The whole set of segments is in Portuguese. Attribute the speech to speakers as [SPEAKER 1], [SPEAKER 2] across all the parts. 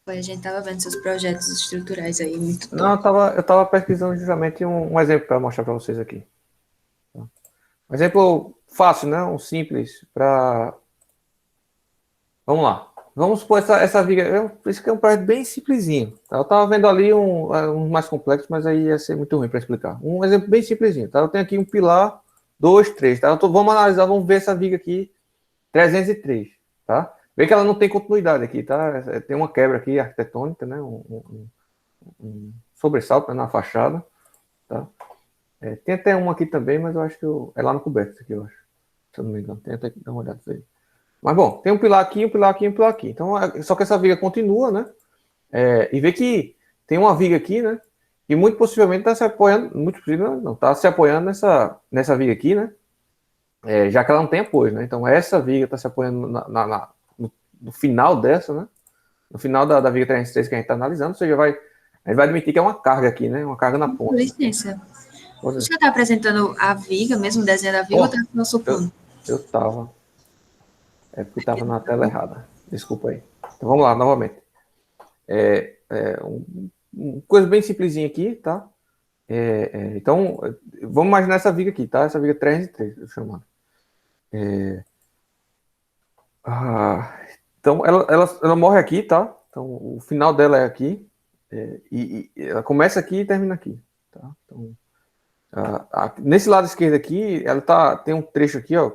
[SPEAKER 1] Foi, a gente tava vendo seus projetos estruturais aí, muito
[SPEAKER 2] Não,
[SPEAKER 1] top.
[SPEAKER 2] eu tava pesquisando justamente um exemplo para mostrar para vocês aqui. Um exemplo fácil, né? Um simples para. Vamos lá. Vamos supor essa viga. Isso aqui é um projeto bem simplesinho. Tá? Eu estava vendo ali um mais complexo, mas aí ia ser muito ruim para explicar. Um exemplo bem simplesinho. Tá? Eu tenho aqui um pilar, dois, três. Tá? Vamos analisar, vamos ver essa viga aqui, 303. Tá? Vê que ela não tem continuidade aqui, tá? Tem uma quebra aqui arquitetônica, né? Um sobressalto, né, na fachada. Tá? Tem até uma aqui também, mas eu acho que é lá no coberto, isso aqui, eu acho. Se eu não me engano. Tem até que dar uma olhada aí. Mas bom, tem um pilar aqui, um pilar aqui, um pilar aqui. Então, só que essa viga continua, né? E vê que tem uma viga aqui, né? E muito possivelmente está se apoiando, muito possível não, está se apoiando nessa viga aqui, né? Já que ela não tem apoio, né? Então essa viga está se apoiando no final dessa, né? No final da viga 303 que a gente está analisando, você já vai, a gente vai admitir que é uma carga aqui, né? Uma carga na
[SPEAKER 1] Com
[SPEAKER 2] ponta.
[SPEAKER 1] licença.
[SPEAKER 2] Pode
[SPEAKER 1] O
[SPEAKER 2] ver.
[SPEAKER 1] senhor está apresentando a viga, mesmo o desenho da viga, ou está
[SPEAKER 2] Oh, eu,
[SPEAKER 1] supondo?
[SPEAKER 2] eu tava. É porque estava na tela errada. Desculpa aí. Então vamos lá, novamente. Uma coisa bem simplesinha aqui, tá? Então, vamos imaginar essa viga aqui, tá? Essa viga 303, eu chamando. Ah, então, ela morre aqui, tá? Então, o final dela é aqui. E ela começa aqui e termina aqui, tá? Então, nesse lado esquerdo aqui, tem um trecho aqui, ó,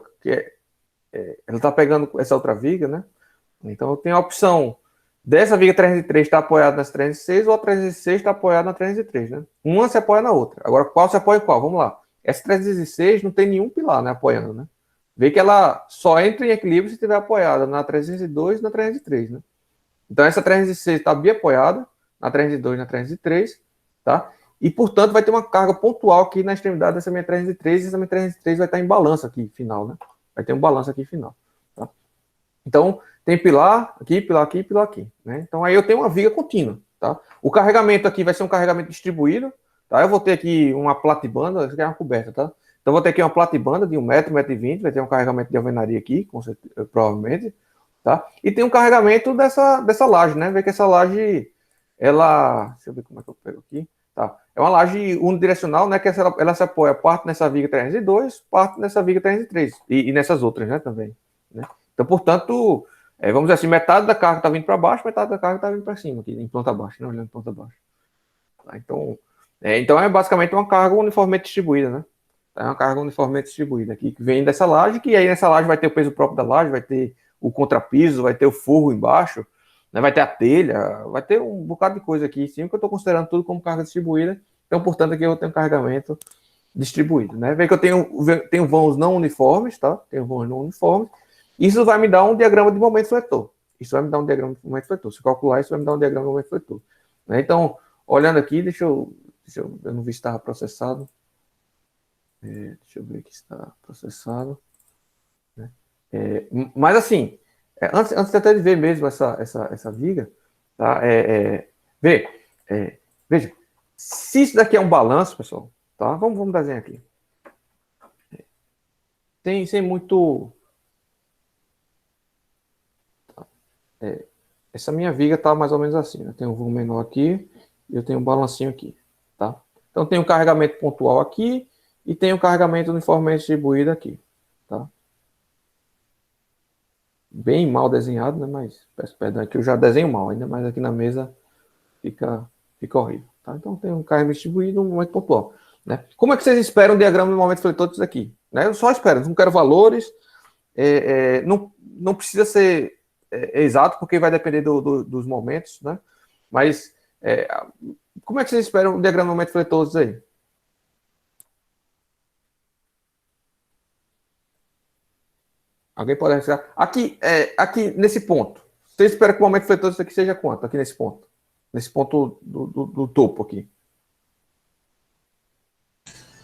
[SPEAKER 2] ela tá pegando essa outra viga, né? Então, eu tenho a opção dessa viga 303 está apoiada nas 306 ou a 306 está apoiada na 303, né? Uma se apoia na outra. Agora, qual se apoia em qual? Vamos lá. Essa 306 não tem nenhum pilar, né, apoiando, né? Vê que ela só entra em equilíbrio se estiver apoiada na 302 e na 303, né? Então, essa 306 está bem apoiada na 302 e na 303, tá? E, portanto, vai ter uma carga pontual aqui na extremidade dessa minha 303 e essa minha 303 vai estar em balanço aqui, final, né? Vai ter um balanço aqui, final, tá? Então, tem pilar aqui, pilar aqui, pilar aqui, né? Então, aí eu tenho uma viga contínua, tá? O carregamento aqui vai ser um carregamento distribuído, tá? Eu vou ter aqui uma platibanda, isso aqui é uma coberta, tá? Então, vou ter aqui uma platibanda de 1 metro, 1,20 m, vai ter um carregamento de alvenaria aqui, com certeza, provavelmente, tá? E tem um carregamento dessa laje, né? Vê que essa laje, deixa eu ver como é que eu pego aqui, tá? É uma laje unidirecional, né? Que ela se apoia parte nessa viga 302, parte nessa viga 303, e nessas outras, né, também, né? Então, portanto, vamos dizer assim, metade da carga está vindo para baixo, metade da carga está vindo para cima, aqui em planta baixa, né? Olhando em planta baixa. Tá? Então é basicamente uma carga uniformemente distribuída, né? É uma carga uniformemente distribuída aqui, que vem dessa laje, que aí nessa laje vai ter o peso próprio da laje, vai ter o contrapiso, vai ter o forro embaixo, né? Vai ter a telha, vai ter um bocado de coisa aqui em cima, que eu estou considerando tudo como carga distribuída. Então, portanto, aqui eu tenho carregamento distribuído, né? Vê que eu tenho vãos não uniformes, tá? Tenho vãos não uniformes. Isso vai me dar um diagrama de momento fletor. Isso vai me dar um diagrama de momento fletor. Se eu calcular isso, vai me dar um diagrama de momento fletor. Né? Então, olhando aqui, eu não vi se estava processado. Deixa eu ver aqui se está processado. Né? Mas assim, antes até de ver mesmo essa viga, tá? Vê, veja, se isso daqui é um balanço, pessoal, tá? Vamos desenhar aqui. Sem muito. Essa minha viga está mais ou menos assim. Né? Tem um vão menor aqui e eu tenho um balancinho aqui. Tá? Então tem um carregamento pontual aqui e tem um carregamento uniformemente distribuído aqui. Tá? Bem mal desenhado, né? Mas peço perdão que eu já desenho mal, ainda mais aqui na mesa fica horrível. Tá? Então tem um carregamento distribuído e um momento pontual. Né? Como é que vocês esperam o diagrama do momento fletor disso aqui? Né? Eu só espero, não quero valores, não precisa ser exato, porque vai depender dos momentos, né? Mas como é que vocês esperam o diagrama do momento fletoso aí? Alguém pode arriscar? Aqui nesse ponto, você espera que o momento fletoso aqui seja quanto? Aqui nesse ponto? Nesse ponto do topo aqui.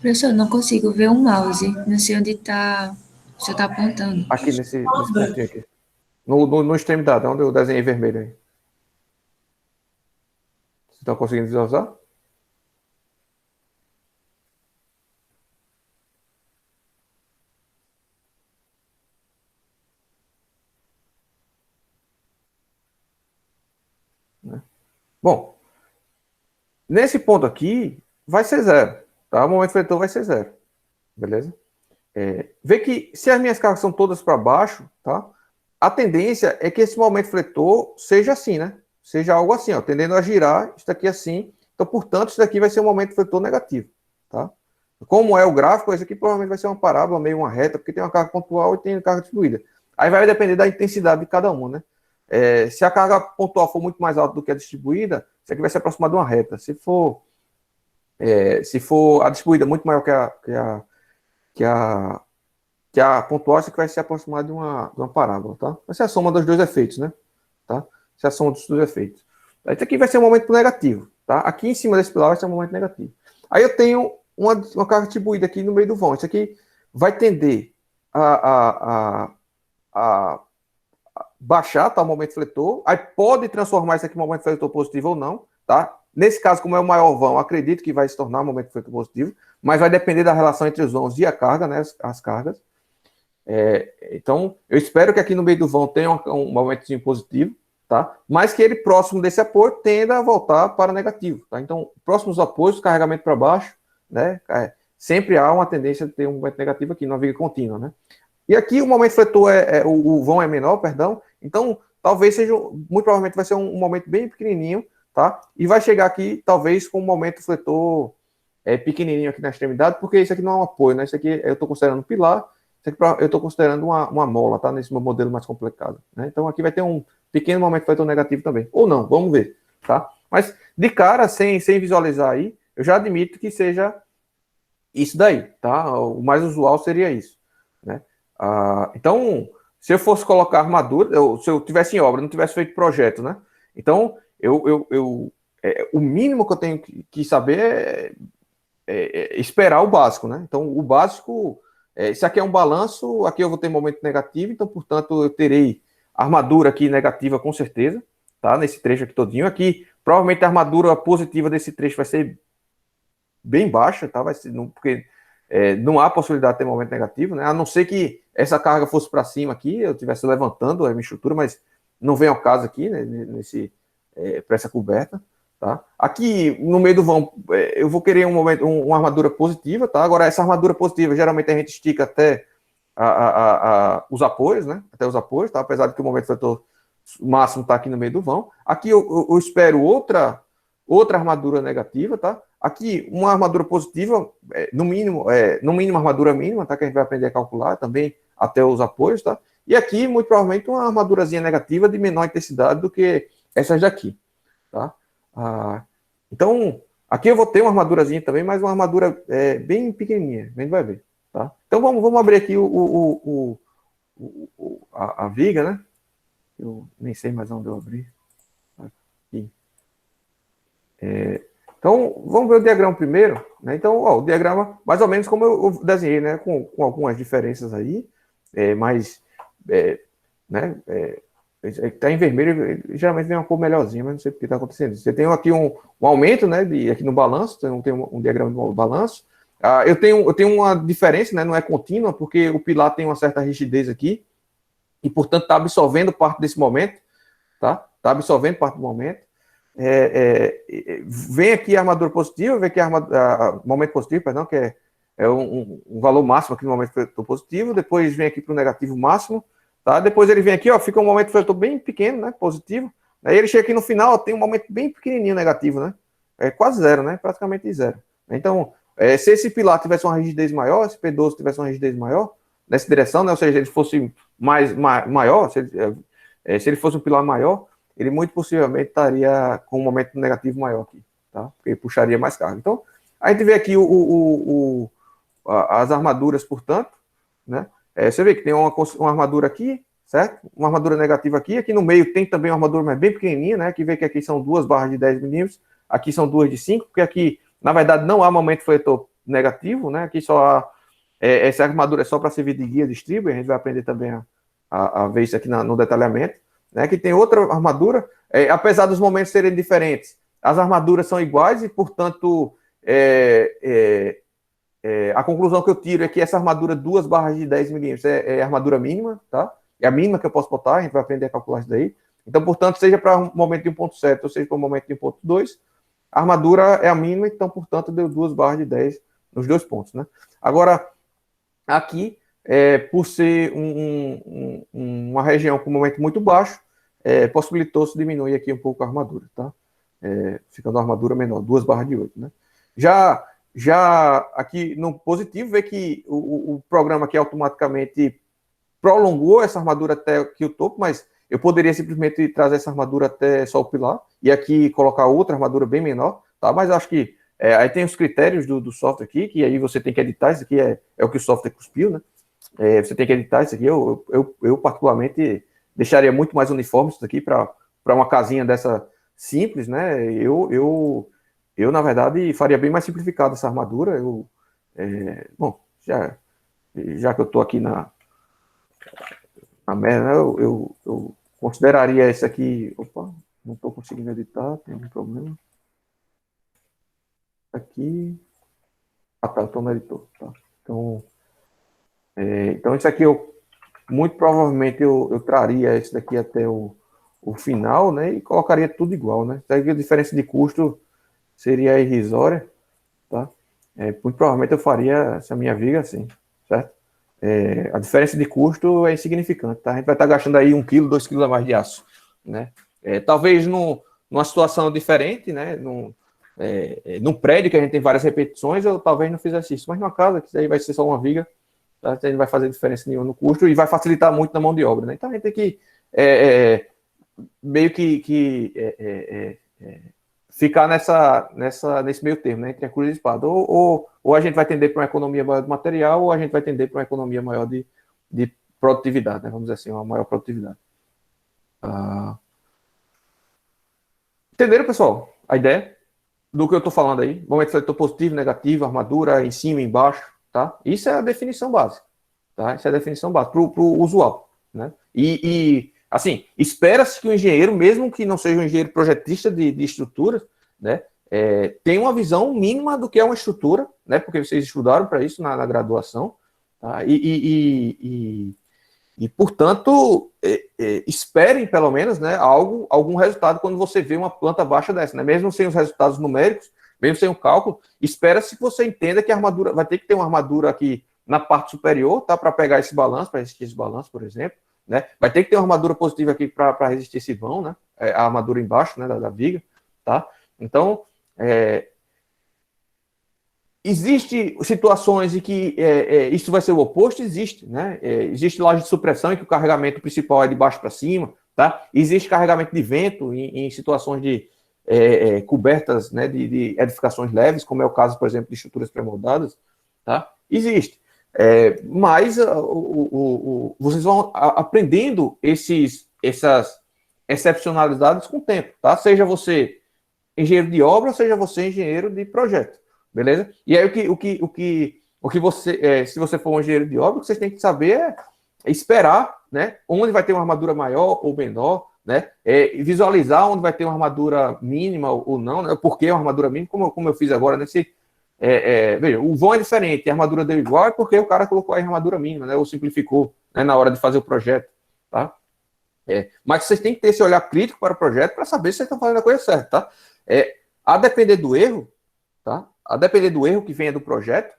[SPEAKER 1] Professor, eu não consigo ver um mouse. Não sei onde está. O senhor está apontando.
[SPEAKER 2] Aqui nesse pontinho aqui. No extremidade, onde eu desenhei vermelho aí. Vocês estão conseguindo visualizar? Bom, nesse ponto aqui, vai ser zero, tá? O momento fletor vai ser zero, beleza? Vê que se as minhas cargas são todas para baixo, tá? A tendência é que esse momento fletor seja assim, né? Seja algo assim, ó, tendendo a girar, isso daqui assim. Então, portanto, isso daqui vai ser um momento fletor negativo, tá? Como é o gráfico, esse aqui provavelmente vai ser uma parábola, meio uma reta, porque tem uma carga pontual e tem carga distribuída. Aí vai depender da intensidade de cada uma, né? Se a carga pontual for muito mais alta do que a distribuída, isso aqui vai se aproximar de uma reta. Se for a distribuída muito maior que a pontual, isso aqui vai se aproximar de uma parábola, tá? Vai ser a soma dos dois efeitos, né? Tá? Essa é a soma dos dois efeitos. Isso aqui vai ser um momento negativo, tá? Aqui em cima desse pilar vai ser um momento negativo. Aí eu tenho uma carga distribuída aqui no meio do vão. Isso aqui vai tender a baixar, tá? O momento fletor. Aí pode transformar isso aqui em um momento fletor positivo ou não, tá? Nesse caso, como é o maior vão, acredito que vai se tornar um momento fletor positivo, mas vai depender da relação entre os vãos e a carga, né? As cargas. Então, eu espero que aqui no meio do vão tenha um momentozinho positivo, tá? Mas que ele, próximo desse apoio, tenda a voltar para negativo, tá? Então, próximos apoios, carregamento para baixo, né? Sempre há uma tendência de ter um momento negativo aqui, numa viga contínua, né? E aqui o momento fletor o vão é menor, perdão, então talvez seja, muito provavelmente vai ser um momento bem pequenininho, tá? E vai chegar aqui, talvez, com um momento fletor pequenininho aqui na extremidade, porque isso aqui não é um apoio, né? Isso aqui eu estou considerando um pilar, isso aqui eu estou considerando uma mola, tá? Nesse meu modelo mais complicado, né? Então aqui vai ter um pequeno momento fletor negativo também, ou não, vamos ver, tá? Mas de cara, sem visualizar aí, eu já admito que seja isso daí, tá? O mais usual seria isso, né? Então, se eu fosse colocar armadura, se eu tivesse em obra, não tivesse feito projeto, né? Então, o mínimo que eu tenho que saber é esperar o básico, né? Então, o básico, isso aqui é um balanço, aqui eu vou ter momento negativo, então, portanto, eu terei armadura aqui negativa com certeza, tá? Nesse trecho aqui todinho. Aqui, provavelmente a armadura positiva desse trecho vai ser bem baixa, tá? Vai ser, porque não há possibilidade de ter momento negativo, né? A não ser que essa carga fosse para cima aqui, eu estivesse levantando a minha estrutura, mas não vem ao caso aqui, né? Para essa coberta, tá? Aqui no meio do vão, eu vou querer uma armadura positiva, tá? Agora, essa armadura positiva, geralmente a gente estica até os apoios, né? Até os apoios, tá? Apesar de que o momento fletor máximo está aqui no meio do vão. Aqui eu espero outra armadura negativa, tá? Aqui, uma armadura positiva, no mínimo armadura mínima, tá? Que a gente vai aprender a calcular também até os apoios, tá? E aqui, muito provavelmente, uma armadurazinha negativa de menor intensidade do que essas daqui, tá? Então, aqui eu vou ter uma armadurazinha também, mas uma armadura bem pequenininha, a gente vai ver, tá? Então, vamos abrir aqui a viga, né? Eu nem sei mais onde eu abri. Aqui. Então, vamos ver o diagrama primeiro, né? Então, o diagrama, mais ou menos como eu desenhei, né? Com algumas diferenças aí, mas, né? Está em vermelho, geralmente vem uma cor melhorzinha, mas não sei o que está acontecendo. Você tem aqui um aumento, né? Aqui no balanço, tem um diagrama de balanço. Eu tenho uma diferença, né? Não é contínua, porque o pilar tem uma certa rigidez aqui, e, portanto, está absorvendo parte desse momento, tá? Está absorvendo parte do momento. Vem aqui a armadura positiva, vem aqui momento positivo, perdão, que é um valor máximo aqui no momento fletor positivo, depois vem aqui para o negativo máximo, tá? Depois ele vem aqui, ó, fica um momento fletor bem pequeno, né, positivo, aí ele chega aqui no final, ó, tem um momento bem pequenininho negativo, né, quase zero, né, praticamente zero. Então, se esse pilar tivesse uma rigidez maior, se P12 tivesse uma rigidez maior, nessa direção, né, ou seja, ele fosse maior, se ele fosse um pilar maior, ele muito possivelmente estaria com um momento negativo maior aqui, tá? Porque ele puxaria mais carga. Então, a gente vê aqui as armaduras, portanto, né? Você vê que tem uma armadura aqui, certo? Uma armadura negativa aqui. Aqui no meio tem também uma armadura mais bem pequenininha, né? Que vê que aqui são 2 barras de 10 milímetros, aqui são 2 de 5, porque aqui, na verdade, não há momento fletor negativo, né? Aqui só há... essa armadura é só para servir de guia de estribo, a gente vai aprender também a ver isso aqui no detalhamento. Né, que tem outra armadura, apesar dos momentos serem diferentes, as armaduras são iguais e, portanto, a conclusão que eu tiro é que essa armadura 2 barras de 10 milímetros é armadura mínima, tá? É a mínima que eu posso botar, a gente vai aprender a calcular isso daí. Então, portanto, seja para um momento de 1.7 ou seja para um momento de 1.2, a armadura é a mínima, então, portanto, deu 2 barras de 10 nos 2 pontos, né? Agora, aqui, por ser uma região com momento muito baixo, possibilitou-se diminuir aqui um pouco a armadura, tá? Ficando a armadura menor, 2 barras de 8, né? Já aqui no positivo, vê que o programa aqui automaticamente prolongou essa armadura até aqui o topo, mas eu poderia simplesmente trazer essa armadura até só o pilar e aqui colocar outra armadura bem menor, tá? Mas acho que aí tem os critérios do software aqui, que aí você tem que editar, isso aqui é o que o software cuspiu, né? Você tem que editar isso aqui, eu particularmente deixaria muito mais uniforme isso aqui para uma casinha dessa simples, né? Eu, na verdade, faria bem mais simplificado essa armadura. Bom, já que eu estou aqui na merda, né? Eu consideraria esse aqui. Opa, não estou conseguindo editar, tem algum problema. Aqui. Ah, tá, eu estou no editor. Tá. Então, isso aqui muito provavelmente eu traria esse daqui até o final, né? E colocaria tudo igual, né? Isso aqui, a diferença de custo seria irrisória, tá? Muito provavelmente eu faria essa minha viga assim, certo? A diferença de custo é insignificante, tá? A gente vai estar gastando aí 1 quilo, 2 quilos a mais de aço, né? Talvez numa situação diferente, né? Num prédio que a gente tem várias repetições, eu talvez não fizesse isso, mas numa casa que isso aí vai ser só uma viga, tá? A gente não vai fazer diferença nenhuma no custo e vai facilitar muito na mão de obra, né? Então a gente tem que meio que ficar nesse meio termo, né, entre a cruz e a espada. Ou a gente vai tender para uma economia maior de material, ou a gente vai tender para uma economia maior de produtividade, né, vamos dizer assim, uma maior produtividade. Entenderam, pessoal? A ideia do que eu estou falando aí? Momento seletor positivo, negativo, armadura, em cima, embaixo, tá? Isso é a definição básica, tá? Isso é a definição básica para o usual, né? Assim, espera-se que o engenheiro, mesmo que não seja um engenheiro projetista de estruturas, né, tenha uma visão mínima do que é uma estrutura, né, porque vocês estudaram para isso na graduação, tá? Portanto, esperem, pelo menos, né, algum resultado quando você vê uma planta baixa dessa, né? Mesmo sem os resultados numéricos, mesmo sem o cálculo, espera-se que você entenda que a armadura, vai ter que ter uma armadura aqui na parte superior, tá, para pegar esse balanço, para resistir esse balanço, por exemplo, né? Vai ter que ter uma armadura positiva aqui para resistir esse vão, né? A armadura embaixo, né, da viga, tá? Então, existe situações em que isso vai ser o oposto, existe, né? Existe laje de supressão em que o carregamento principal é de baixo para cima, tá? Existe carregamento de vento em situações de cobertas, né, de edificações leves, como é o caso, por exemplo, de estruturas pré-moldadas, tá? Existe. Mas vocês vão aprendendo essas excepcionalidades com o tempo, tá? Seja você engenheiro de obra, ou seja você engenheiro de projeto, beleza? E aí o que você, se você for um engenheiro de obra, o que vocês têm que saber é esperar, né? Onde vai ter uma armadura maior ou menor, né? Visualizar onde vai ter uma armadura mínima ou não, né? Por que uma armadura mínima, como eu fiz agora nesse. Veja, o vão é diferente, a armadura deu igual, é porque o cara colocou a armadura mínima, né, ou simplificou, né, na hora de fazer o projeto, tá? Mas vocês têm que ter esse olhar crítico para o projeto para saber se vocês estão fazendo a coisa certa, tá? A depender do erro, tá? A depender do erro que venha do projeto,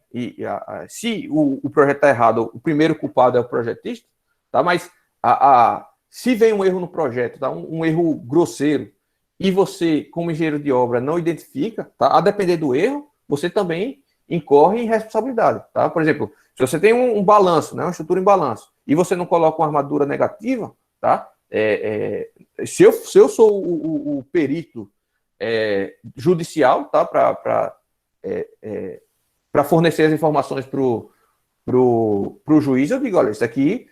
[SPEAKER 2] se o projeto está errado, o primeiro culpado é o projetista, tá? Mas se vem um erro no projeto, tá? Um erro grosseiro, e você, como engenheiro de obra, não identifica, tá? A depender do erro, você também incorre em responsabilidade, tá? Por exemplo, se você tem um balanço, né, uma estrutura em balanço, e você não coloca uma armadura negativa, tá? Se eu sou o perito judicial, tá? Para fornecer as informações para o juiz, eu digo, olha, isso aqui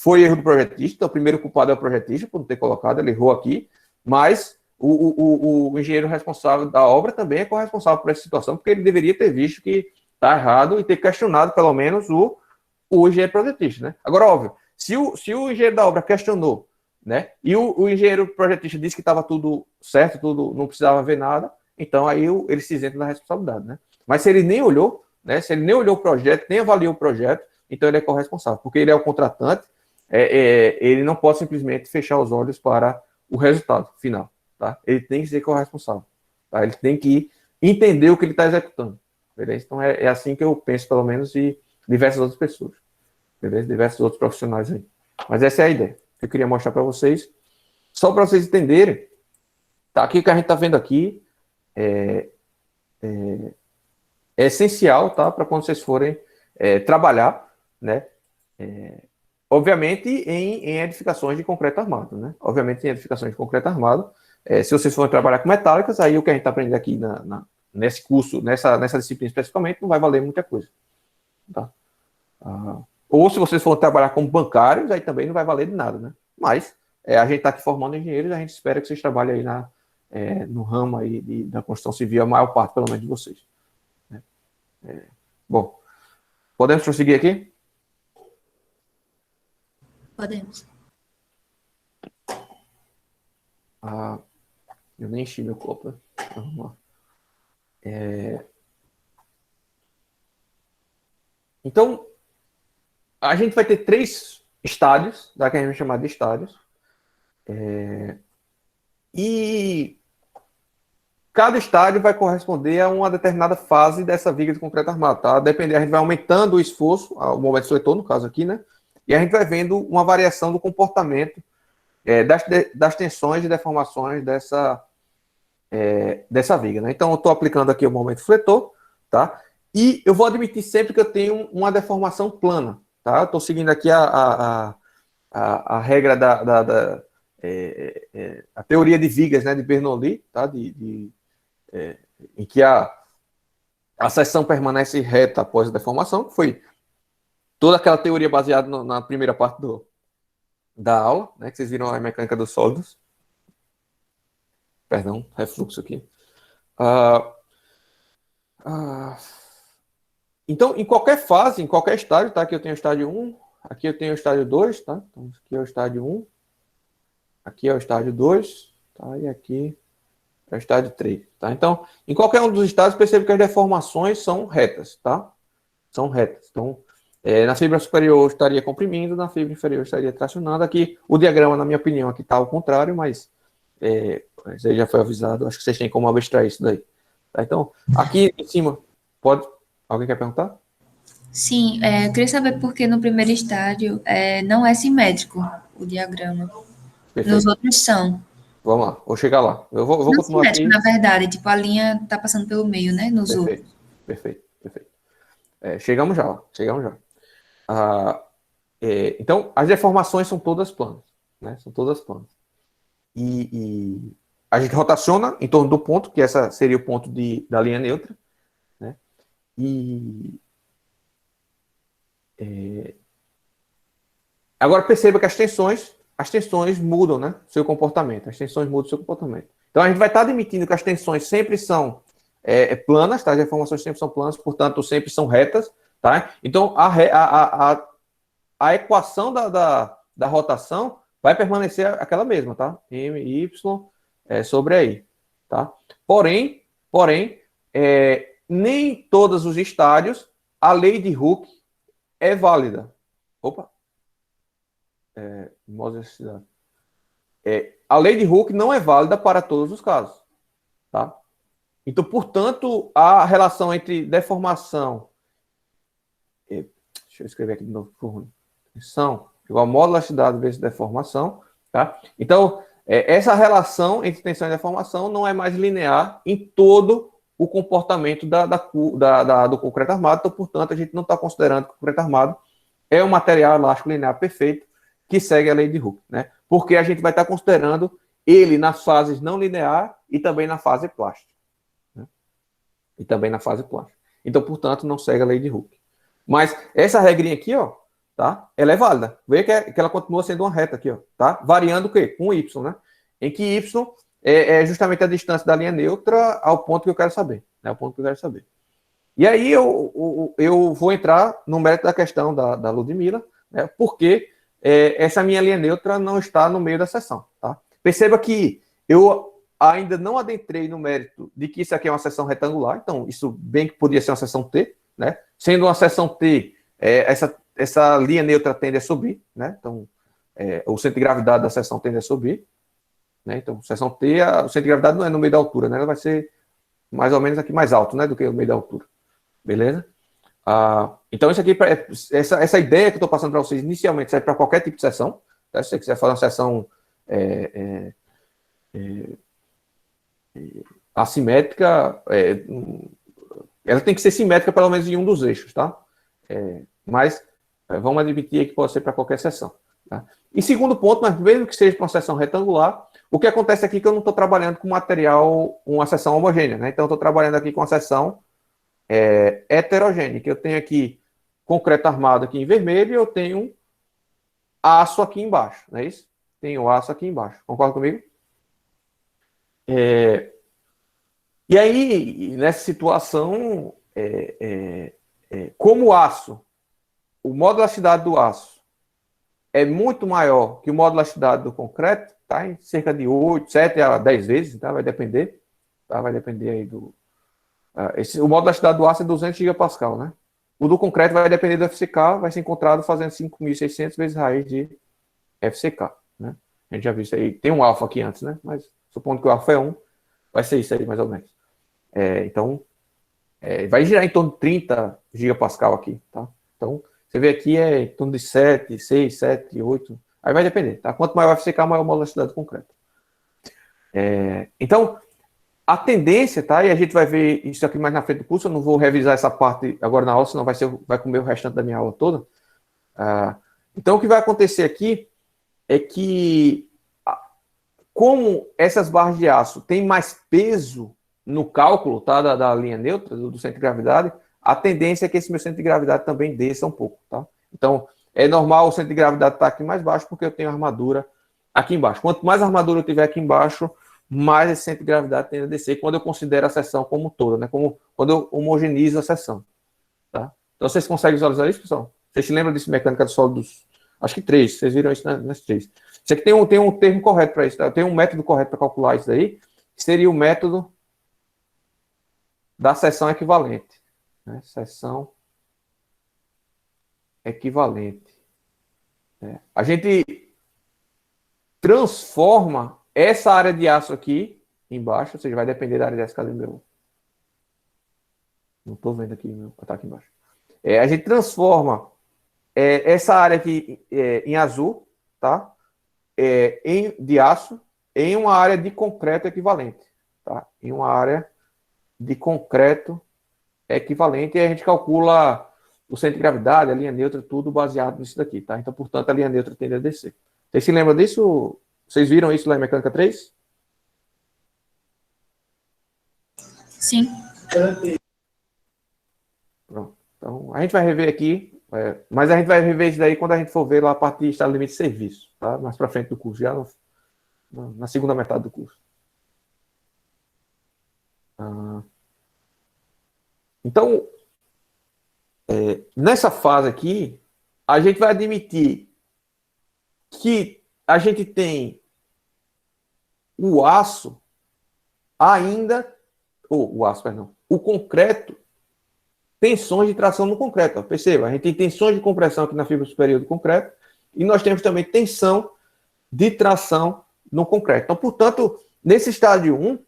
[SPEAKER 2] foi erro do projetista, então o primeiro culpado é o projetista, por não ter colocado, ele errou aqui, mas o engenheiro responsável da obra também é corresponsável por essa situação, porque ele deveria ter visto que está errado e ter questionado, pelo menos, o engenheiro projetista, né? Agora, óbvio, se o engenheiro da obra questionou, né, e o engenheiro projetista disse que estava tudo certo, tudo, não precisava ver nada, então aí ele se isenta da responsabilidade, né? Mas se ele nem olhou, né, se ele nem olhou o projeto, nem avaliou o projeto, então ele é corresponsável, porque ele é o contratante, ele não pode simplesmente fechar os olhos para o resultado final, tá? Ele tem que ser corresponsável, tá? Ele tem que entender o que ele está executando, beleza? Então, é assim que eu penso, pelo menos, de diversas outras pessoas, beleza? Diversos outros profissionais aí. Mas essa é a ideia que eu queria mostrar para vocês, só para vocês entenderem, tá? Aqui o que a gente está vendo aqui é essencial, tá? Para quando vocês forem trabalhar, né? Obviamente em edificações de concreto armado, né? Obviamente em edificações de concreto armado. Se vocês forem trabalhar com metálicas, aí o que a gente está aprendendo aqui nesse curso, nessa disciplina especificamente, não vai valer muita coisa, tá? Ou se vocês forem trabalhar como bancários, aí também não vai valer de nada, né? Mas a gente está aqui formando engenheiros, a gente espera que vocês trabalhem aí no ramo aí da construção civil, a maior parte, pelo menos, de vocês. Bom, podemos prosseguir aqui?
[SPEAKER 1] Podemos.
[SPEAKER 2] Eu nem enchi meu copo, né? Vamos lá. Então, a gente vai ter 3 estádios, que a gente vai chamar de estádios. E cada estádio vai corresponder a uma determinada fase dessa viga de concreto armado, tá? Depender, a gente vai aumentando o esforço, o momento seletor, no caso aqui, né? E a gente vai vendo uma variação do comportamento das tensões e deformações dessa viga, né? Então, eu estou aplicando aqui o momento fletor, tá? E eu vou admitir sempre que eu tenho uma deformação plana, tá? Estou seguindo aqui a regra a teoria de vigas, né, de Bernoulli, tá? Em que a seção permanece reta após a deformação, que foi toda aquela teoria baseada na primeira parte da aula, né, que vocês viram a mecânica dos sólidos. Perdão, refluxo aqui. Então, em qualquer fase, em qualquer estágio, tá? Aqui eu tenho o estágio 1, aqui eu tenho o estágio 2, tá? Então, aqui é o estágio 1, aqui é o estágio 2, tá? E aqui é o estágio 3, tá? Então, em qualquer um dos estágios, percebe que as deformações são retas, tá? São retas. Então, na fibra superior estaria comprimindo, na fibra inferior estaria tracionando. Aqui, o diagrama, na minha opinião, aqui está ao contrário, mas você já foi avisado, acho que vocês têm como abstrair isso daí. Tá? Então, aqui em cima, alguém quer perguntar?
[SPEAKER 1] Sim, eu queria saber por que no primeiro estádio não é simétrico o diagrama.
[SPEAKER 2] Perfeito.
[SPEAKER 1] Nos outros são.
[SPEAKER 2] Vamos lá, vou chegar lá. Eu vou
[SPEAKER 1] Não
[SPEAKER 2] continuar
[SPEAKER 1] simétrico,
[SPEAKER 2] aqui.
[SPEAKER 1] na verdade, tipo, a linha está passando pelo meio, né? Nos outros.
[SPEAKER 2] Perfeito. Chegamos já. Então, as deformações são todas planas, né? São todas planas. E a gente rotaciona em torno do ponto, que essa seria o ponto da linha neutra, né? Agora perceba que as tensões mudam, né? Seu comportamento. As tensões mudam seu comportamento. Então a gente vai estar admitindo que as tensões sempre são planas, tá? As deformações sempre são planas, portanto sempre são retas, tá? Então a equação da rotação vai permanecer aquela mesma, tá? MY sobre I, tá? Porém, nem todos os estádios a lei de Hooke é válida. A lei de Hooke não é válida para todos os casos, tá? Então, portanto, a relação entre deformação, deixa eu escrever aqui de novo, tensão igual a módulo elasticidade vezes deformação, tá? Então, essa relação entre tensão e deformação não é mais linear em todo o comportamento do concreto armado, então, portanto, a gente não está considerando que o concreto armado é um material elástico linear perfeito que segue a lei de Hooke, né? Porque a gente vai estar considerando ele nas fases não linear e também na fase plástica, né? Então, portanto, não segue a lei de Hooke. Mas essa regrinha aqui, ó, tá? Ela é válida. Vê que ela continua sendo uma reta aqui, ó, tá? Variando o quê? Com Y, né? Em que Y é justamente a distância da linha neutra ao ponto que eu quero saber, né? O ponto que eu quero saber. E aí eu vou entrar no mérito da questão da Ludmilla, né? Porque essa minha linha neutra não está no meio da seção, tá? Perceba que eu ainda não adentrei no mérito de que isso aqui é uma seção retangular, então isso bem que podia ser uma seção T, né? Sendo uma seção T, essa linha neutra tende a subir, né? Então, o centro de gravidade da seção tende a subir, né? Então, seção T, o centro de gravidade não é no meio da altura, né? Ela vai ser mais ou menos aqui mais alto, né, do que no meio da altura. Beleza? Então, isso aqui, essa ideia que eu estou passando para vocês inicialmente serve para qualquer tipo de seção. Tá? Se você quiser fazer uma seção assimétrica, ela tem que ser simétrica pelo menos em um dos eixos, tá? Mas vamos admitir que pode ser para qualquer seção. Tá? E segundo ponto, mas mesmo que seja para uma seção retangular, o que acontece aqui é que eu não estou trabalhando com material, uma seção homogênea, né? Então, eu estou trabalhando aqui com uma seção heterogênea, que eu tenho aqui concreto armado aqui em vermelho e eu tenho aço aqui embaixo, não é isso? Tenho aço aqui embaixo. Concorda comigo? E aí, nessa situação, como o aço, o modo de elasticidade do aço é muito maior que o modo de elasticidade do concreto, tá? Em cerca de 8, 7 a 10 vezes, tá? Vai depender. Tá? Vai depender aí do... o modo de elasticidade do aço é 200 gigapascal, né? O do concreto vai depender do FCK, vai ser encontrado fazendo 5.600 vezes raiz de FCK, né? A gente já viu isso aí. Tem um alfa aqui antes, né? Mas supondo que o alfa é 1, vai ser isso aí, mais ou menos. Então, vai girar em torno de 30 gigapascal aqui, tá? Então, você vê aqui em torno de 7, 6, 7, 8. Aí vai depender, tá? Quanto maior o FCK, maior a modo de elasticidade do concreto. Então, a tendência, tá? E a gente vai ver isso aqui mais na frente do curso. Eu não vou revisar essa parte agora na aula, senão vai comer o restante da minha aula toda. Então, o que vai acontecer aqui é que, como essas barras de aço têm mais peso no cálculo, tá? Da linha neutra, do centro de gravidade, a tendência é que esse meu centro de gravidade também desça um pouco, tá? Então, é normal o centro de gravidade estar aqui mais baixo, porque eu tenho armadura aqui embaixo. Quanto mais armadura eu tiver aqui embaixo, mais esse centro de gravidade tende a descer quando eu considero a seção como toda, né? Quando eu homogenizo a seção, tá? Então, vocês conseguem visualizar isso, pessoal? Vocês se lembram disso, mecânica dos sólidos? Acho que 3, vocês viram isso nas 3. Isso aqui tem um termo correto para isso, tá? Tem um método correto para calcular isso daí, que seria o método da seção equivalente, né? Seção equivalente. A gente transforma essa área de aço aqui embaixo, ou seja, vai depender da área de aço. Cadê meu? Não estou vendo aqui, meu. Está aqui embaixo. A gente transforma essa área aqui em azul, tá? De aço, em uma área de concreto equivalente, tá? Em uma área de concreto equivalente, e a gente calcula o centro de gravidade, a linha neutra, tudo baseado nisso daqui, tá? Então, portanto, a linha neutra tende a descer. Vocês se lembram disso? Vocês viram isso lá em Mecânica 3?
[SPEAKER 1] Sim.
[SPEAKER 2] Pronto. Então, a gente vai rever aqui, mas a gente vai rever isso daí quando a gente for ver lá a parte de estado limite de serviço, tá? Mais para frente do curso, já na segunda metade do curso. Então, nessa fase aqui, a gente vai admitir que a gente tem o aço ainda, o concreto, tensões de tração no concreto. Ó, perceba, a gente tem tensões de compressão aqui na fibra superior do concreto e nós temos também tensão de tração no concreto. Então, portanto, nesse estágio 1,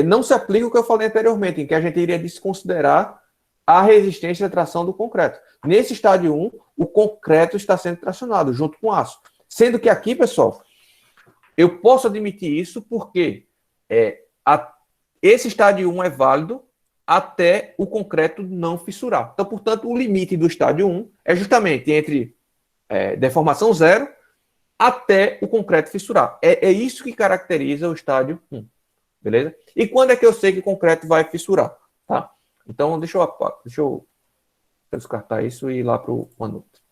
[SPEAKER 2] não se aplica o que eu falei anteriormente, em que a gente iria desconsiderar a resistência à tração do concreto. Nesse estágio 1, o concreto está sendo tracionado junto com o aço. Sendo que aqui, pessoal, eu posso admitir isso porque esse estágio 1 é válido até o concreto não fissurar. Então, portanto, o limite do estágio 1 é justamente entre deformação zero até o concreto fissurar. É isso que caracteriza o estágio 1. Beleza? E quando é que eu sei que o concreto vai fissurar? Tá? Então, deixa eu descartar isso e ir lá para o OneNote.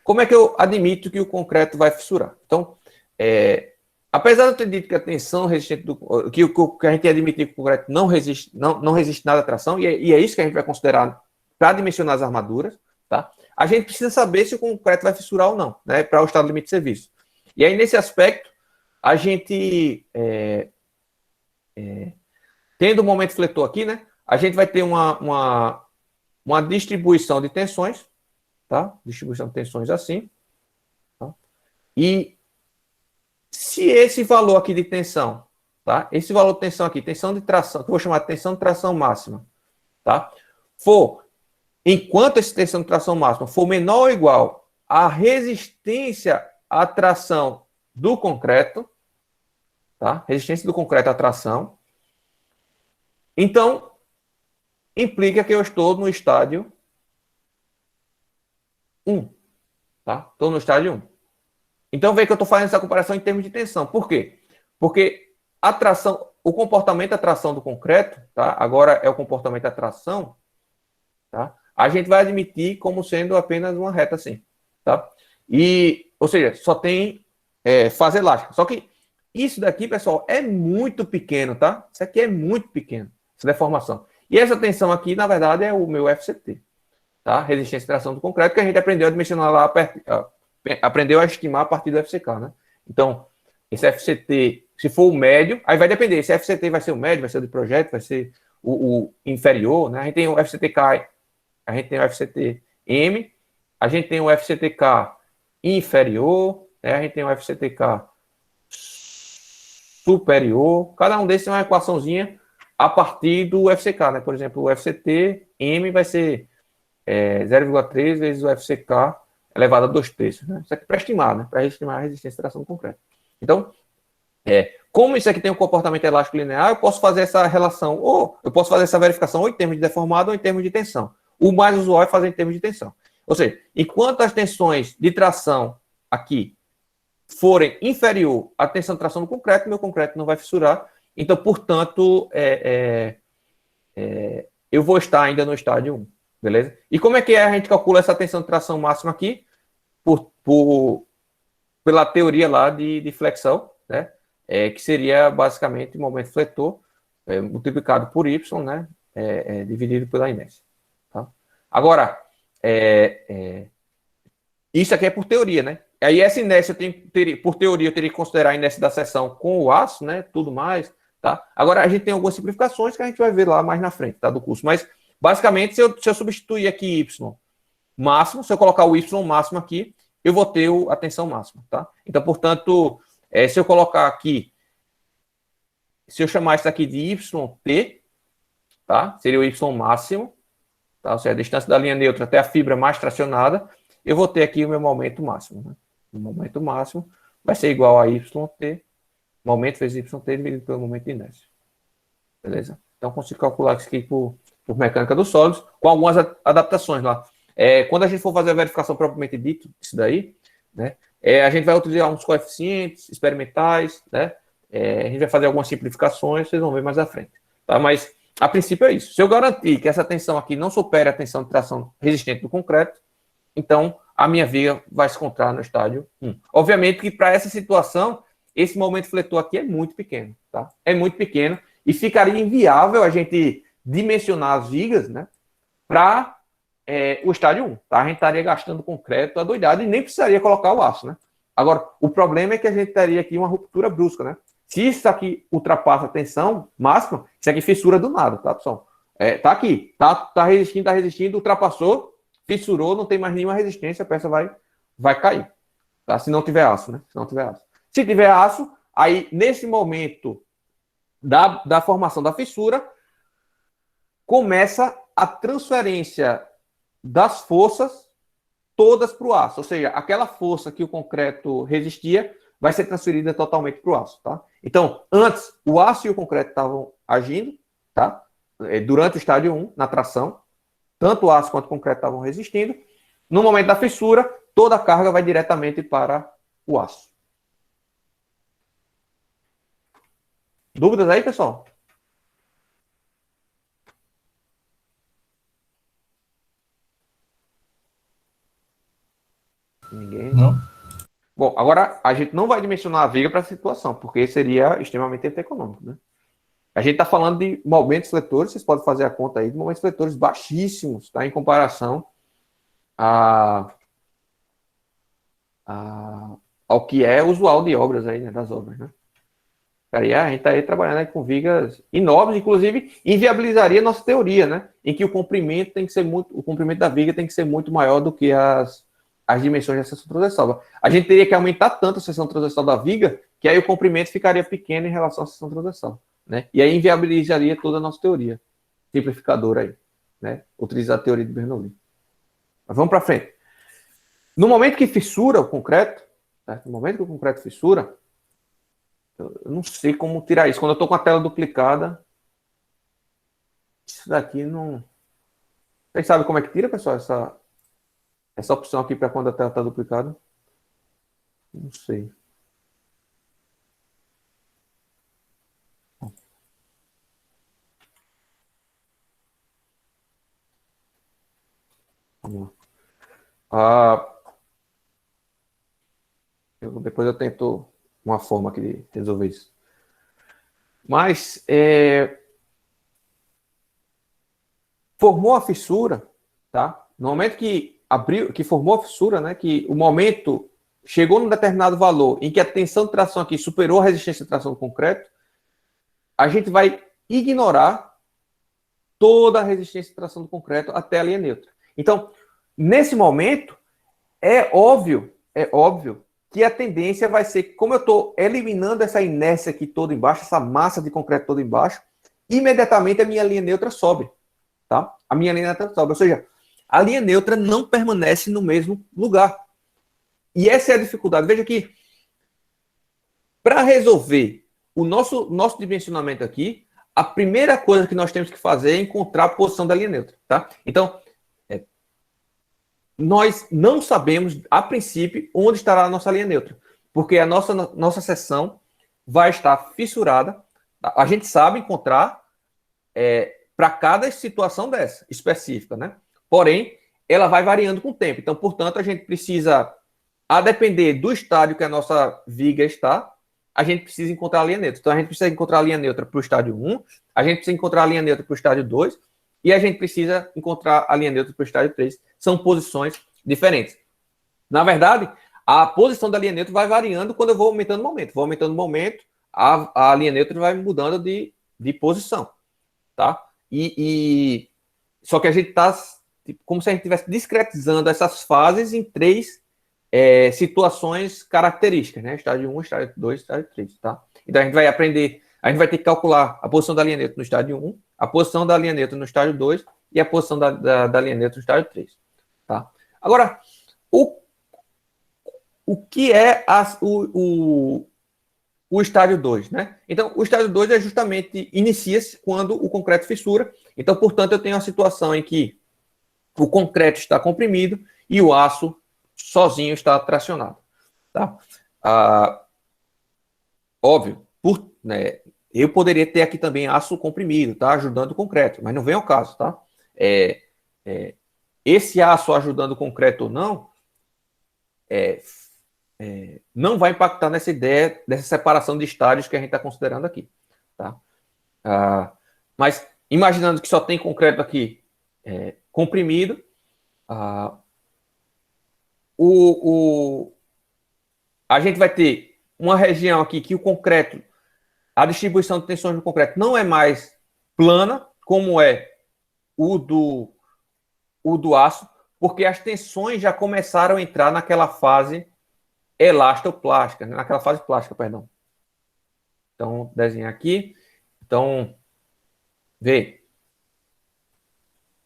[SPEAKER 2] Como é que eu admito que o concreto vai fissurar? Então, apesar de eu ter dito que a tensão resistente que a gente admitir que o concreto não resiste nada à tração, e é isso que a gente vai considerar para dimensionar as armaduras, tá? A gente precisa saber se o concreto vai fissurar ou não, né? Para o estado limite de serviço. E aí, nesse aspecto, a gente, tendo o momento fletor aqui, né? A gente vai ter uma distribuição de tensões, tá? Distribuição de tensões assim, tá? E se esse valor aqui de tensão, tá? Esse valor de tensão aqui, tensão de tração, que eu vou chamar de tensão de tração máxima, tá? Enquanto essa tensão de tração máxima for menor ou igual à resistência à tração do concreto, tá? Resistência do concreto à tração, então implica que eu estou no estádio 1, tá? Estou no estádio 1. Então, veja que eu estou fazendo essa comparação em termos de tensão. Por quê? Porque a tração, o comportamento da tração do concreto, tá? Agora é o comportamento da tração, tá? A gente vai admitir como sendo apenas uma reta assim, tá? Ou seja, só tem fase elástica. Só que isso daqui, pessoal, é muito pequeno, tá? Isso aqui é muito pequeno, essa deformação. E essa tensão aqui, na verdade, é o meu FCT, tá? Resistência de tração do concreto, que a gente aprendeu a dimensionar lá, aprendeu a estimar a partir do FCK, né? Então, esse FCT, se for o médio, aí vai depender. Esse FCT vai ser o médio, vai ser o de projeto, vai ser o inferior, né? A gente tem o FCTK, a gente tem o FCT-M, a gente tem o FCTK inferior, né? A gente tem o FCTK superior. Cada um desses é uma equaçãozinha a partir do FCK, né? Por exemplo, o FCT-M vai ser 0,3 vezes o FCK elevado a 2/3, né? Isso aqui para estimar, né? Para estimar a resistência de tração concreta. Então, como isso aqui tem um comportamento elástico linear, eu posso fazer essa relação, ou eu posso fazer essa verificação ou em termos de deformado ou em termos de tensão. O mais usual é fazer em termos de tensão. Ou seja, enquanto as tensões de tração aqui forem inferior à tensão de tração do concreto, meu concreto não vai fissurar. Então, portanto, eu vou estar ainda no estádio 1. Beleza? E como é que a gente calcula essa tensão de tração máxima aqui? Pela teoria lá de flexão, né? Que seria basicamente o momento fletor multiplicado por Y, né? Dividido pela inércia. Tá? Agora, isso aqui é por teoria, né? Aí essa inércia, por teoria, eu teria que considerar a inércia da seção com o aço, né? Tudo mais, tá? Agora, a gente tem algumas simplificações que a gente vai ver lá mais na frente, tá? Do curso. Mas, basicamente, se eu substituir aqui Y máximo, se eu colocar o Y máximo aqui, eu vou ter a tensão máxima, tá? Então, portanto, se eu colocar aqui, se eu chamar isso aqui de YT, tá? Seria o Y máximo, tá? Ou seja, a distância da linha neutra até a fibra mais tracionada, eu vou ter aqui o meu momento máximo, né? O momento máximo vai ser igual a YT, momento vezes YT dividido pelo momento de inércia. Beleza? Então, consigo calcular isso aqui por mecânica dos sólidos, com algumas adaptações lá. Quando a gente for fazer a verificação propriamente dita, isso daí, né? A gente vai utilizar uns coeficientes experimentais, né? A gente vai fazer algumas simplificações, vocês vão ver mais à frente. Tá? Mas, a princípio, é isso. Se eu garantir que essa tensão aqui não supere a tensão de tração resistente do concreto, então a minha viga vai se encontrar no estádio 1. Obviamente que para essa situação, esse momento fletor aqui é muito pequeno. Tá? É muito pequeno e ficaria inviável a gente dimensionar as vigas, né, para o estádio 1. Tá? A gente estaria gastando concreto adoidado e nem precisaria colocar o aço. Né? Agora, o problema é que a gente teria aqui uma ruptura brusca. Né? Se isso aqui ultrapassa a tensão máxima, isso aqui fissura do nada, tá, pessoal? Tá aqui, tá resistindo, ultrapassou, fissurou, não tem mais nenhuma resistência, a peça vai cair. Tá? Se não tiver aço, né? Se tiver aço, aí nesse momento da formação da fissura, começa a transferência das forças todas para o aço. Ou seja, aquela força que o concreto resistia vai ser transferida totalmente para o aço. Tá? Então, antes, o aço e o concreto estavam agindo, tá? Durante o estádio 1, na tração, tanto o aço quanto o concreto estavam resistindo. No momento da fissura, toda a carga vai diretamente para o aço. Dúvidas aí, pessoal? Ninguém?
[SPEAKER 3] Não.
[SPEAKER 2] Bom, agora a gente não vai dimensionar a viga para essa situação, porque seria extremamente econômico, né? A gente está falando de momentos fletores, vocês podem fazer a conta aí, de momentos fletores baixíssimos, tá? Em comparação ao que é usual de obras aí, né? Das obras, né? Aí a gente está aí trabalhando aí com vigas enormes, inclusive inviabilizaria a nossa teoria, né? Em que o comprimento tem que ser o comprimento da viga tem que ser muito maior do que as dimensões da seção transversal. A gente teria que aumentar tanto a seção transversal da viga, que aí o comprimento ficaria pequeno em relação à seção transversal, né? E aí inviabilizaria toda a nossa teoria simplificadora aí, né? Utilizar a teoria de Bernoulli. Mas vamos para frente. No momento que fissura o concreto, certo? No momento que o concreto fissura, eu não sei como tirar isso. Quando eu estou com a tela duplicada, isso daqui não... Vocês sabem como é que tira, pessoal, essa opção aqui para quando a tela está duplicada? Não sei. Vamos lá. Depois eu tento uma forma aqui de resolver isso. Mas, formou a fissura, tá? No momento que abriu, que formou a fissura, né? Que o momento chegou num determinado valor em que a tensão de tração aqui superou a resistência de tração do concreto, a gente vai ignorar toda a resistência de tração do concreto até a linha neutra. Então, nesse momento, é óbvio que a tendência vai ser que, como eu estou eliminando essa inércia aqui toda embaixo, essa massa de concreto toda embaixo, imediatamente a minha linha neutra sobe, tá? A minha linha neutra sobe, ou seja, a linha neutra não permanece no mesmo lugar. E essa é a dificuldade. Veja que, para resolver o nosso dimensionamento aqui, a primeira coisa que nós temos que fazer é encontrar a posição da linha neutra, tá? Então, nós não sabemos, a princípio, onde estará a nossa linha neutra, porque a nossa seção vai estar fissurada. A gente sabe encontrar para cada situação dessa, específica, né? Porém, ela vai variando com o tempo. Então, portanto, a gente precisa, a depender do estádio que a nossa viga está, a gente precisa encontrar a linha neutra. Então, a gente precisa encontrar a linha neutra para o estádio 1, a gente precisa encontrar a linha neutra para o estádio 2, e a gente precisa encontrar a linha neutra para o estádio 3. São posições diferentes. Na verdade, a posição da linha neutra vai variando quando eu vou aumentando o momento. Vou aumentando o momento, a linha neutra vai mudando de posição. Tá? Só que a gente está como se a gente estivesse discretizando essas fases em 3 situações características, né? Estádio 1, estádio 2, estádio 3. Tá? Então a gente vai aprender, a gente vai ter que calcular a posição da linha neutra no estádio 1, a posição da linha neutra no estádio 2 e a posição da linha neutra no estádio 3. Tá? Agora, o que é o estádio 2, né? Então, o estádio 2 é justamente, inicia-se quando o concreto fissura. Então, portanto, eu tenho a situação em que o concreto está comprimido e o aço sozinho está tracionado. Tá? Óbvio, né, eu poderia ter aqui também aço comprimido, tá? Ajudando o concreto, mas não vem ao caso, tá? Esse aço ajudando o concreto ou não, não vai impactar nessa ideia dessa separação de estádios que a gente está considerando aqui. Tá? Mas, imaginando que só tem concreto aqui comprimido, a gente vai ter uma região aqui que o concreto, a distribuição de tensões no concreto não é mais plana, como é o do aço, porque as tensões já começaram a entrar naquela fase elastoplástica, naquela fase plástica, perdão. Então, desenhar aqui. Então, vê.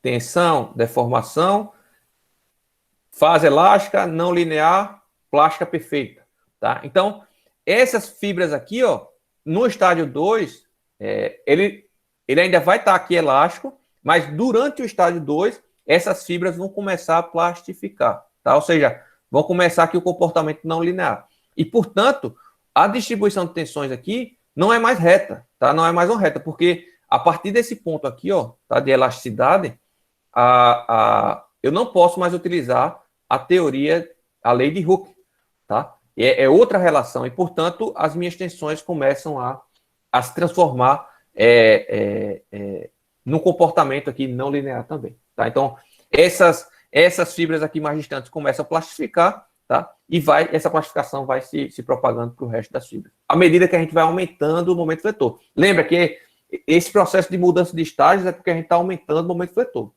[SPEAKER 2] Tensão, deformação, fase elástica, não linear, plástica perfeita. Tá? Então, essas fibras aqui, ó, no estádio 2, ele ainda vai estar aqui elástico, mas durante o estádio 2, essas fibras vão começar a plastificar. Tá? Ou seja, vão começar aqui o comportamento não linear. E, portanto, a distribuição de tensões aqui não é mais reta, tá? Não é mais uma reta, porque a partir desse ponto aqui, ó, tá, de elasticidade, eu não posso mais utilizar a teoria, a lei de Hooke, tá? É outra relação e, portanto, as minhas tensões começam a se transformar num comportamento aqui não linear também, tá? Então, essas fibras aqui mais distantes começam a plastificar, tá? E essa plastificação vai se propagando para o resto das fibras. À medida que a gente vai aumentando o momento fletor. Lembra que esse processo de mudança de estágios é porque a gente está aumentando o momento fletor,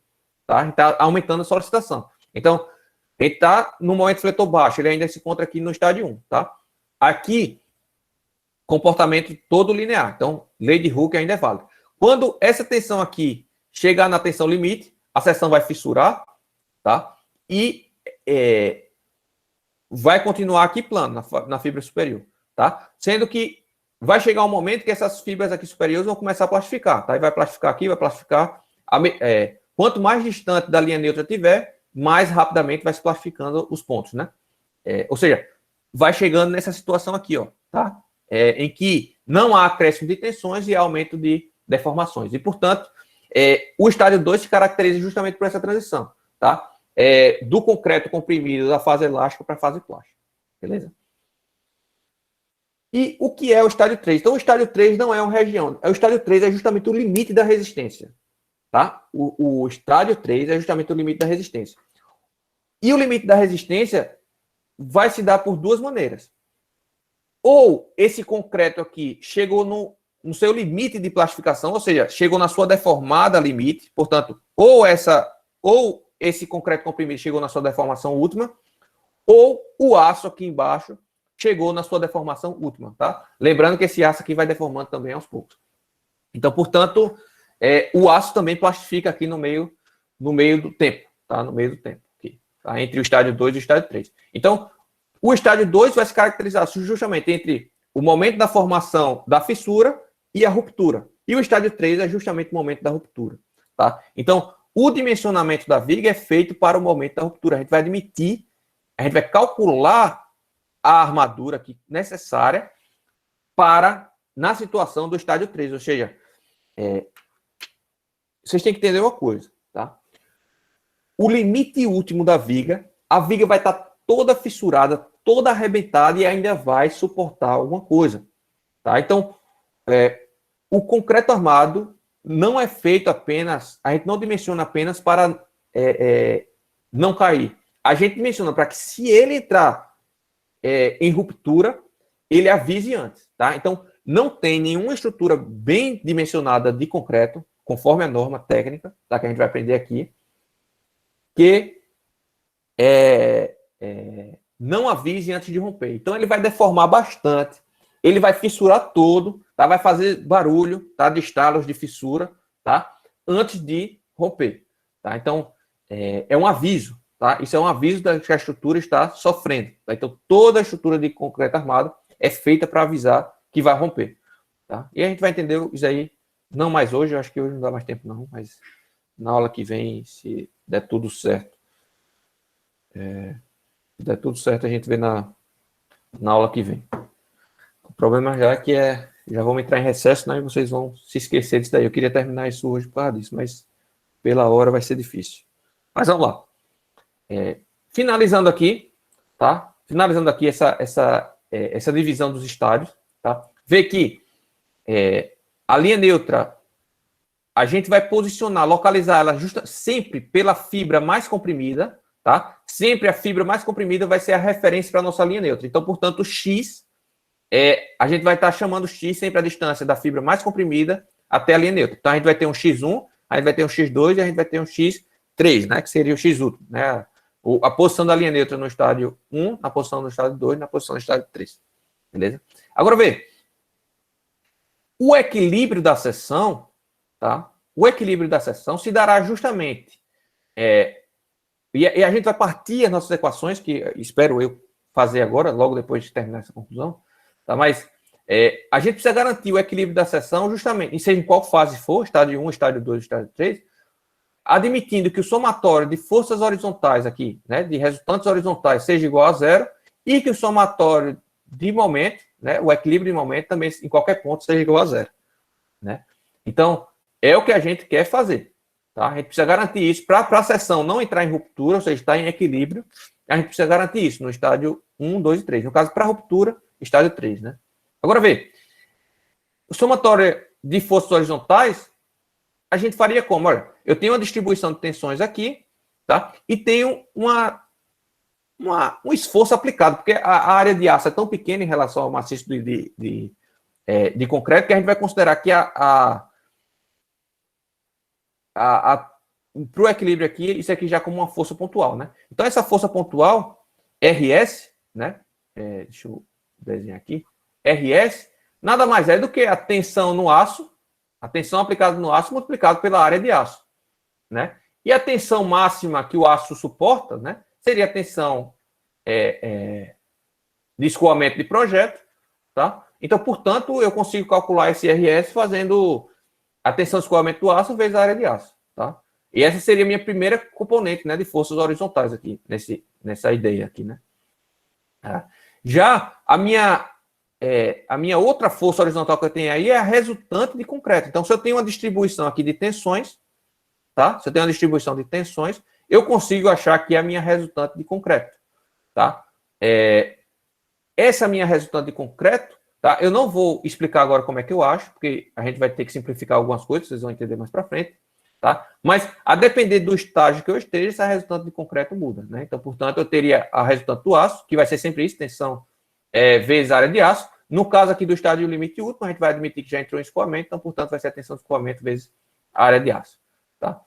[SPEAKER 2] tá? A gente está aumentando a solicitação. Então, Ele está no momento fletor baixo, ele ainda se encontra aqui no estádio 1, tá? Aqui, comportamento todo linear. Então, lei de Hooke ainda é válida. Quando essa tensão aqui chegar na tensão limite, a seção vai fissurar, tá? E vai continuar aqui plano, na fibra superior, tá? Sendo que vai chegar um momento que essas fibras aqui superiores vão começar a plastificar, tá? E vai plastificar aqui, vai plastificar. Quanto mais distante da linha neutra tiver, mais rapidamente vai se plastificando os pontos, né? Ou seja, vai chegando nessa situação aqui, ó, tá? Em que não há acréscimo de tensões e aumento de deformações. E, portanto, o estádio 2 se caracteriza justamente por essa transição, tá? Do concreto comprimido da fase elástica para a fase plástica. Beleza? E o que é o estádio 3? Então, o estádio 3 não é uma região. O estádio 3 é justamente o limite da resistência. Tá? O estádio 3 é justamente o limite da resistência. E o limite da resistência vai se dar por duas maneiras. Ou esse concreto aqui chegou no seu limite de plastificação, ou seja, chegou na sua deformada limite, portanto, ou esse concreto comprimido chegou na sua deformação última, ou o aço aqui embaixo chegou na sua deformação última, tá? Lembrando que esse aço aqui vai deformando também aos poucos. Então, portanto, o aço também plastifica aqui no meio do tempo, tá? No meio do tempo, aqui, tá? Entre o estádio 2 e o estádio 3. Então, o estádio 2 vai se caracterizar justamente entre o momento da formação da fissura e a ruptura. E o estádio 3 é justamente o momento da ruptura, tá? Então, o dimensionamento da viga é feito para o momento da ruptura. A gente vai calcular a armadura aqui necessária na situação do estádio 3. Ou seja, vocês têm que entender uma coisa, tá? O limite último da viga, a viga vai estar toda fissurada, toda arrebentada e ainda vai suportar alguma coisa, tá? Então, o concreto armado não é feito apenas, a gente não dimensiona apenas para não cair. A gente dimensiona para que, se ele entrar em ruptura, ele avise antes, tá? Então, não tem nenhuma estrutura bem dimensionada de concreto, conforme a norma técnica, tá? Que a gente vai aprender aqui, que não avise antes de romper. Então, ele vai deformar bastante, ele vai fissurar todo, tá? Vai fazer barulho, tá? De estalos de fissura, tá? Antes de romper, tá? Então, é um aviso, tá? Isso é um aviso de que a estrutura está sofrendo, tá? Então, toda a estrutura de concreto armado é feita para avisar que vai romper, tá? E a gente vai entender isso aí, não mais hoje, eu acho que hoje não dá mais tempo não, mas na aula que vem, se der tudo certo, se der tudo certo, a gente vê na aula que vem. O problema já é que já vamos entrar em recesso, né? E vocês vão se esquecer disso daí. Eu queria terminar isso hoje por causa disso, mas pela hora vai ser difícil. Mas vamos lá. Finalizando aqui, tá? Finalizando aqui essa divisão dos estádios, tá? Vê que a linha neutra, a gente vai posicionar, localizar ela sempre pela fibra mais comprimida, tá? Sempre a fibra mais comprimida vai ser a referência para a nossa linha neutra. Então, portanto, o X, a gente vai estar chamando X sempre a distância da fibra mais comprimida até a linha neutra. Então, a gente vai ter um X1, a gente vai ter um X2 e a gente vai ter um X3, né? Que seria o X último, né? A posição da linha neutra no estádio 1, na posição do estádio 2, na posição do estádio 3. Beleza? Agora, vê. O equilíbrio da seção, tá? O equilíbrio da seção se dará justamente... E a gente vai partir as nossas equações, que espero eu fazer agora, logo depois de terminar essa conclusão, tá? Mas a gente precisa garantir o equilíbrio da seção justamente, seja em qual fase for, estádio 1, estádio 2, estádio 3, admitindo que o somatório de forças horizontais aqui, né, de resultantes horizontais, seja igual a zero, e que o somatório de momento, né, o equilíbrio de momento também, em qualquer ponto, seja igual a zero, né? Então, é o que a gente quer fazer, tá? A gente precisa garantir isso para a seção não entrar em ruptura, ou seja, estar em equilíbrio, a gente precisa garantir isso no estádio 1, 2 e 3. No caso, para ruptura, estádio 3, né? Agora, vê, o somatório de forças horizontais, a gente faria como? Olha, eu tenho uma distribuição de tensões aqui, tá? E tenho um esforço aplicado, porque a área de aço é tão pequena em relação ao maciço de concreto que a gente vai considerar que a para o equilíbrio aqui, isso aqui já como uma força pontual, né? Então, essa força pontual, RS, né? Deixa eu desenhar aqui. RS nada mais é do que a tensão no aço, a tensão aplicada no aço multiplicado pela área de aço, né? E a tensão máxima que o aço suporta, né? Seria a tensão de escoamento de projeto, tá? Então, portanto, eu consigo calcular esse RS fazendo a tensão de escoamento do aço vezes a área de aço, tá? E essa seria a minha primeira componente, né, de forças horizontais aqui, nessa ideia aqui, né? Já a minha outra força horizontal que eu tenho aí é a resultante de concreto. Então, se eu tenho uma distribuição aqui de tensões, tá? Se eu tenho uma distribuição de tensões, eu consigo achar aqui a minha resultante de concreto, tá? Essa minha resultante de concreto, tá? Eu não vou explicar agora como é que eu acho, porque a gente vai ter que simplificar algumas coisas, vocês vão entender mais para frente, tá? Mas, a depender do estágio que eu esteja, essa resultante de concreto muda, né? Então, portanto, eu teria a resultante do aço, que vai ser sempre isso, tensão vezes área de aço. No caso aqui do estágio limite último, a gente vai admitir que já entrou em escoamento, então, portanto, vai ser a tensão de escoamento vezes a área de aço, tá?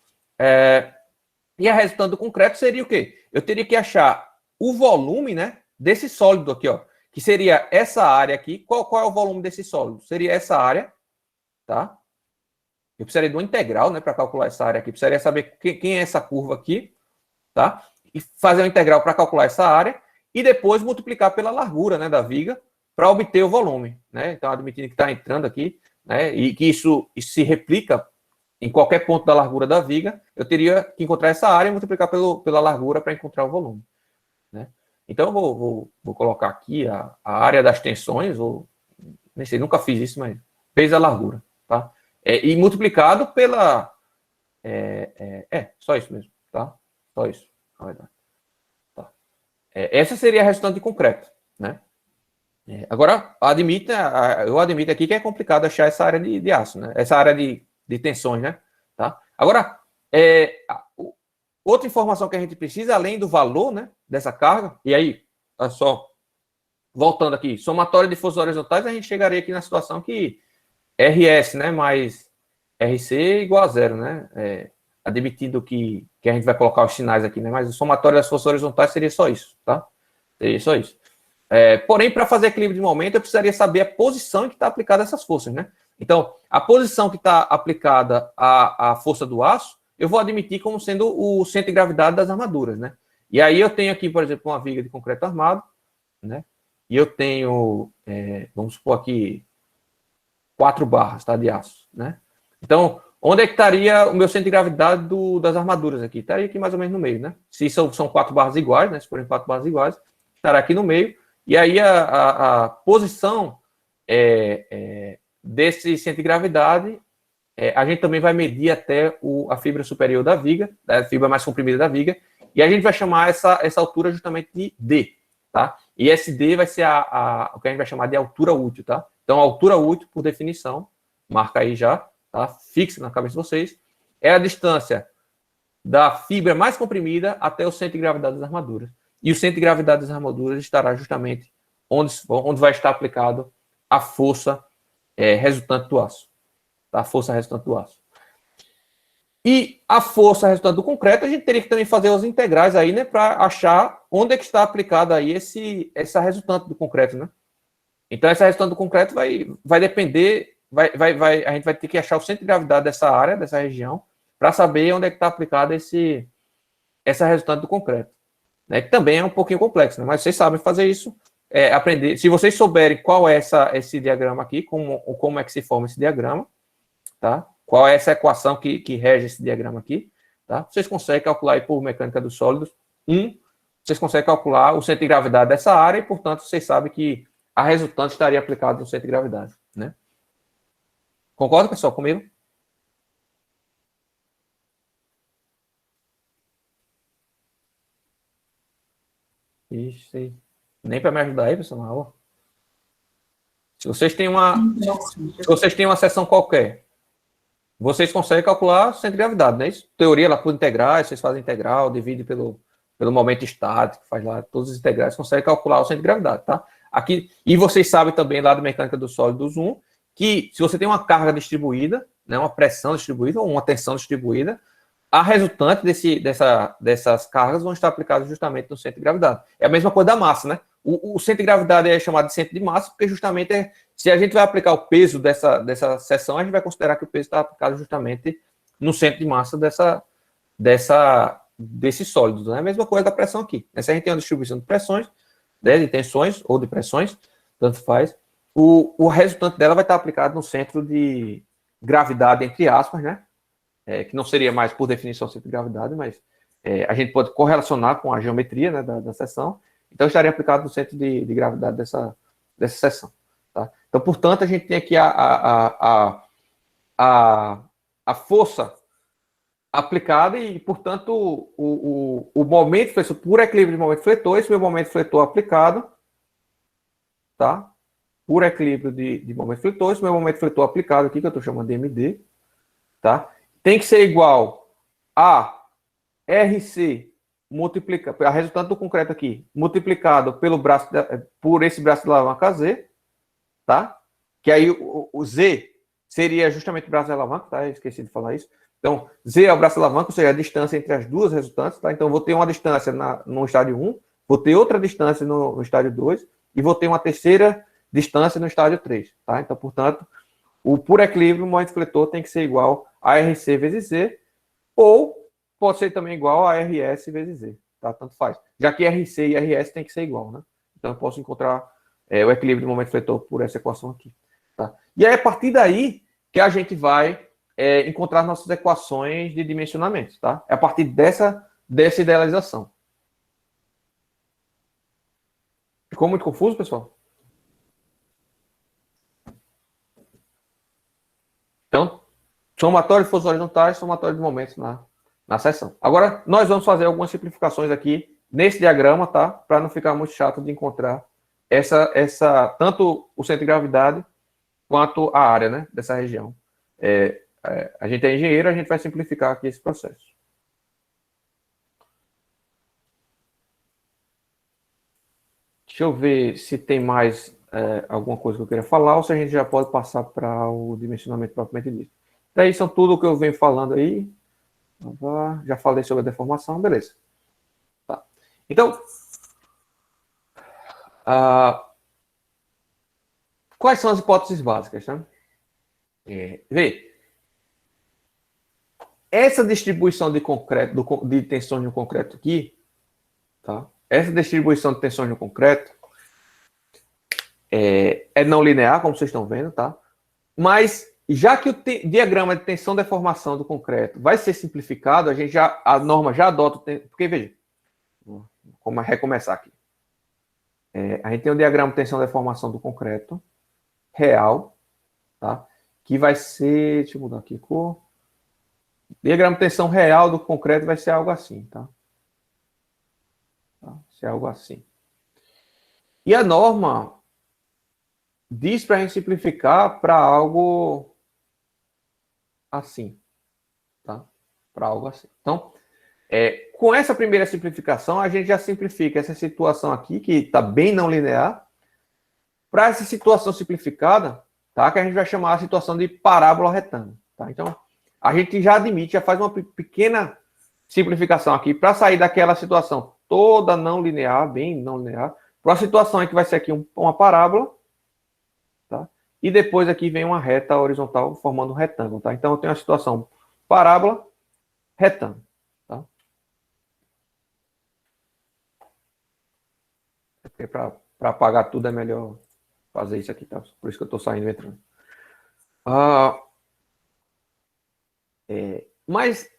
[SPEAKER 2] E a resultante do concreto seria o quê? Eu teria que achar o volume, né, desse sólido aqui, ó, que seria essa área aqui. Qual é o volume desse sólido? Seria essa área, tá? Eu precisaria de uma integral, né, para calcular essa área aqui. Precisaria saber quem é essa curva aqui, tá? E fazer uma integral para calcular essa área e depois multiplicar pela largura, né, da viga para obter o volume, né? Então, admitindo que está entrando aqui, né, e que isso se replica em qualquer ponto da largura da viga, eu teria que encontrar essa área e multiplicar pela largura para encontrar o volume, né? Então, eu vou colocar aqui a área das tensões, ou nem sei, nunca fiz isso, mas vezes a largura, tá? E multiplicado pela... só isso mesmo, tá? Só isso, na verdade. Tá. Essa seria a resultante de concreto, né? Agora, eu admito aqui que é complicado achar essa área de aço, né? Essa área de tensões, né? Tá? Agora, outra informação que a gente precisa, além do valor, né, dessa carga, e aí, olha só, voltando aqui, somatória de forças horizontais, a gente chegaria aqui na situação que RS, né, mais RC igual a zero, né? Admitindo que a gente vai colocar os sinais aqui, né? Mas o somatório das forças horizontais seria só isso, tá? Seria só isso. Porém, para fazer equilíbrio de momento, eu precisaria saber a posição em que está aplicada essas forças, né? Então, a posição que está aplicada à força do aço, eu vou admitir como sendo o centro de gravidade das armaduras, né? E aí eu tenho aqui, por exemplo, uma viga de concreto armado, né? E eu tenho, vamos supor aqui, 4 barras, tá, de aço, né? Então, onde é que estaria o meu centro de gravidade das armaduras aqui? Estaria aqui mais ou menos no meio, né? Se são 4 barras iguais, né? Se forem 4 barras iguais, estará aqui no meio. E aí a posição desse centro de gravidade, a gente também vai medir até a fibra superior da viga, a fibra mais comprimida da viga, e a gente vai chamar essa altura justamente de D, tá? E esse D vai ser o que a gente vai chamar de altura útil, tá? Então, a altura útil, por definição, marca aí já, tá? Fixa na cabeça de vocês, é a distância da fibra mais comprimida até o centro de gravidade das armaduras. E o centro de gravidade das armaduras estará justamente onde vai estar aplicado a força resultante do aço. Tá? A força resultante do aço. E a força resultante do concreto, a gente teria que também fazer as integrais aí, né, para achar onde é que está aplicada aí essa resultante do concreto, né? Então, essa resultante do concreto vai depender, a gente vai ter que achar o centro de gravidade dessa área, dessa região, para saber onde é que está aplicada essa resultante do concreto. Né, que também é um pouquinho complexo, né, mas vocês sabem fazer isso, aprender. Se vocês souberem qual é esse diagrama aqui, como é que se forma esse diagrama, tá? Qual é essa equação que rege esse diagrama aqui, tá? Vocês conseguem calcular aí por mecânica dos sólidos, vocês conseguem calcular o centro de gravidade dessa área e, portanto, vocês sabem que a resultante estaria aplicada no centro de gravidade, né? Concorda, pessoal, comigo? Ixi, nem para me ajudar aí, pessoal. Se vocês têm uma seção qualquer, vocês conseguem calcular o centro de gravidade, né? Isso, teoria lá por integrais, vocês fazem integral, divide pelo momento estático, faz lá todas as integrais, consegue calcular o centro de gravidade, tá? Aqui, e vocês sabem também lá da mecânica dos sólidos 1, que se você tem uma carga distribuída, né, uma pressão distribuída ou uma tensão distribuída, a resultante dessas cargas vão estar aplicadas justamente no centro de gravidade. É a mesma coisa da massa, né? O centro de gravidade é chamado de centro de massa, porque justamente se a gente vai aplicar o peso dessa seção, a gente vai considerar que o peso está aplicado justamente no centro de massa desses sólidos. Né? A mesma coisa da pressão aqui. Se a gente tem uma distribuição de pressões, né, de tensões ou de pressões, tanto faz, o resultante dela vai estar aplicado no centro de gravidade, entre aspas, né? Que não seria mais, por definição, centro de gravidade, mas a gente pode correlacionar com a geometria, né, da seção. Então, estaria aplicado no centro de gravidade dessa seção. Tá? Então, portanto, a gente tem aqui a força aplicada e, portanto, o momento fletor, por equilíbrio de momento fletor, esse meu momento fletor aplicado, tá? Por equilíbrio de momento fletor, esse meu momento fletor aplicado aqui, que eu estou chamando de MD, tá? Tem que ser igual a RC multiplicado, a resultante do concreto aqui, multiplicado por esse braço de alavanca Z, tá? Que aí o Z seria justamente o braço de alavanca, tá? Eu esqueci de falar isso. Então, Z é o braço de alavanca, ou seja, a distância entre as duas resultantes, tá? Então, vou ter uma distância no estádio 1, vou ter outra distância no estádio 2 e vou ter uma terceira distância no estádio 3, tá? Então, portanto, por equilíbrio, o momento fletor tem que ser igual a RC vezes Z, ou pode ser também igual a RS vezes Z, tá? Tanto faz. Já que RC e RS tem que ser igual, né? Então, eu posso encontrar o equilíbrio do momento fletor por essa equação aqui, tá? E aí, a partir daí, que a gente vai encontrar nossas equações de dimensionamento, tá? É a partir dessa idealização. Ficou muito confuso, pessoal? Então, somatório de forças horizontais, somatório de momentos na seção. Agora, nós vamos fazer algumas simplificações aqui nesse diagrama, tá? Para não ficar muito chato de encontrar tanto o centro de gravidade quanto a área, né, dessa região. A gente é engenheiro, a gente vai simplificar aqui esse processo. Deixa eu ver se tem mais alguma coisa que eu queira falar, ou se a gente já pode passar para o dimensionamento propriamente dito. Daí são tudo o que eu venho falando aí. Já falei sobre a deformação, beleza. Tá. Então, quais são as hipóteses básicas? Né? Vê, essa distribuição de concreto, de tensões no concreto aqui, tá? Essa distribuição de tensões no concreto é não linear, como vocês estão vendo, tá? Mas, já que o diagrama de tensão-deformação do concreto vai ser simplificado, a norma já adota... Porque, veja, como recomeçar aqui. A gente tem o diagrama de tensão-deformação do concreto real, tá? Que vai ser... Deixa eu mudar aqui a cor. Diagrama de tensão real do concreto vai ser algo assim, tá? Vai ser algo assim. E a norma diz para a gente simplificar para algo assim, tá? Para algo assim. Então, com essa primeira simplificação, a gente já simplifica essa situação aqui, que está bem não linear, para essa situação simplificada, tá? Que a gente vai chamar a situação de parábola retângulo, tá? Então, a gente já admite, já faz uma pequena simplificação aqui, para sair daquela situação toda não linear, bem não linear, para uma situação em que vai ser aqui uma parábola, tá? E depois aqui vem uma reta horizontal formando um retângulo, tá? Então eu tenho a situação parábola, retângulo, tá? Porque para apagar tudo é melhor fazer isso aqui, tá? Por isso que eu estou saindo e entrando. Mas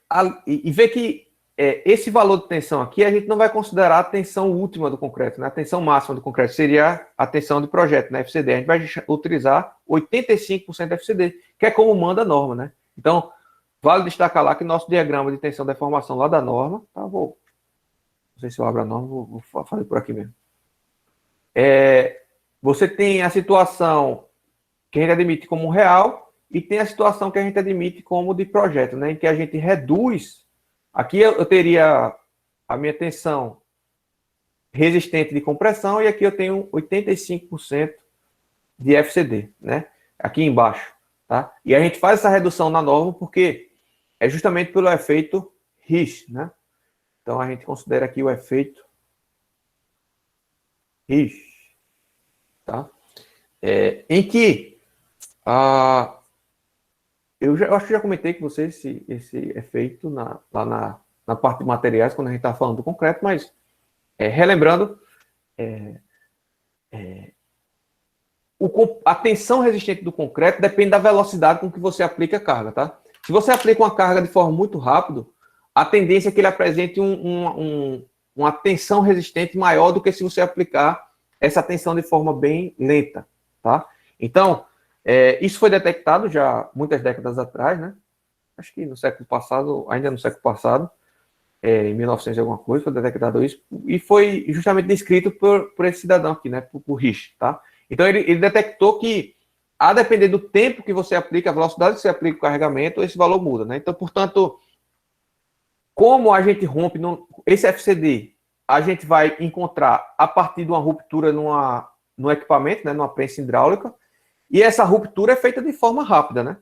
[SPEAKER 2] ver que esse valor de tensão aqui, a gente não vai considerar a tensão última do concreto, né? A tensão máxima do concreto seria a tensão de projeto, né? FCD. A gente vai utilizar 85% FCD, que é como manda a norma, né? Então, vale destacar lá que nosso diagrama de tensão deformação lá da norma, tá? Não sei se eu abro a norma, vou fazer por aqui mesmo. Você tem a situação que a gente admite como real e tem a situação que a gente admite como de projeto, né? Em que a gente reduz. Aqui eu teria a minha tensão resistente de compressão e aqui eu tenho 85% de FCD, né? Aqui embaixo, tá? E a gente faz essa redução na norma porque é justamente pelo efeito Risch, né? Então, a gente considera aqui o efeito Risch, tá? Em que eu acho que já comentei com você esse efeito lá na parte de materiais, quando a gente está falando do concreto, mas relembrando, a tensão resistente do concreto depende da velocidade com que você aplica a carga, tá? Se você aplica uma carga de forma muito rápida, a tendência é que ele apresente uma tensão resistente maior do que se você aplicar essa tensão de forma bem lenta, tá? Então, isso foi detectado já muitas décadas atrás, né? Acho que no século passado, ainda no século passado, em 1900 e alguma coisa, foi detectado isso, e foi justamente descrito por esse cidadão aqui, né? Por Risch, tá? Então, ele detectou que, a depender do tempo que você aplica, a velocidade que você aplica o carregamento, esse valor muda, né? Então, portanto, como a gente rompe esse FCD, a gente vai encontrar a partir de uma ruptura no equipamento, né? Numa prensa hidráulica, e essa ruptura é feita de forma rápida, né?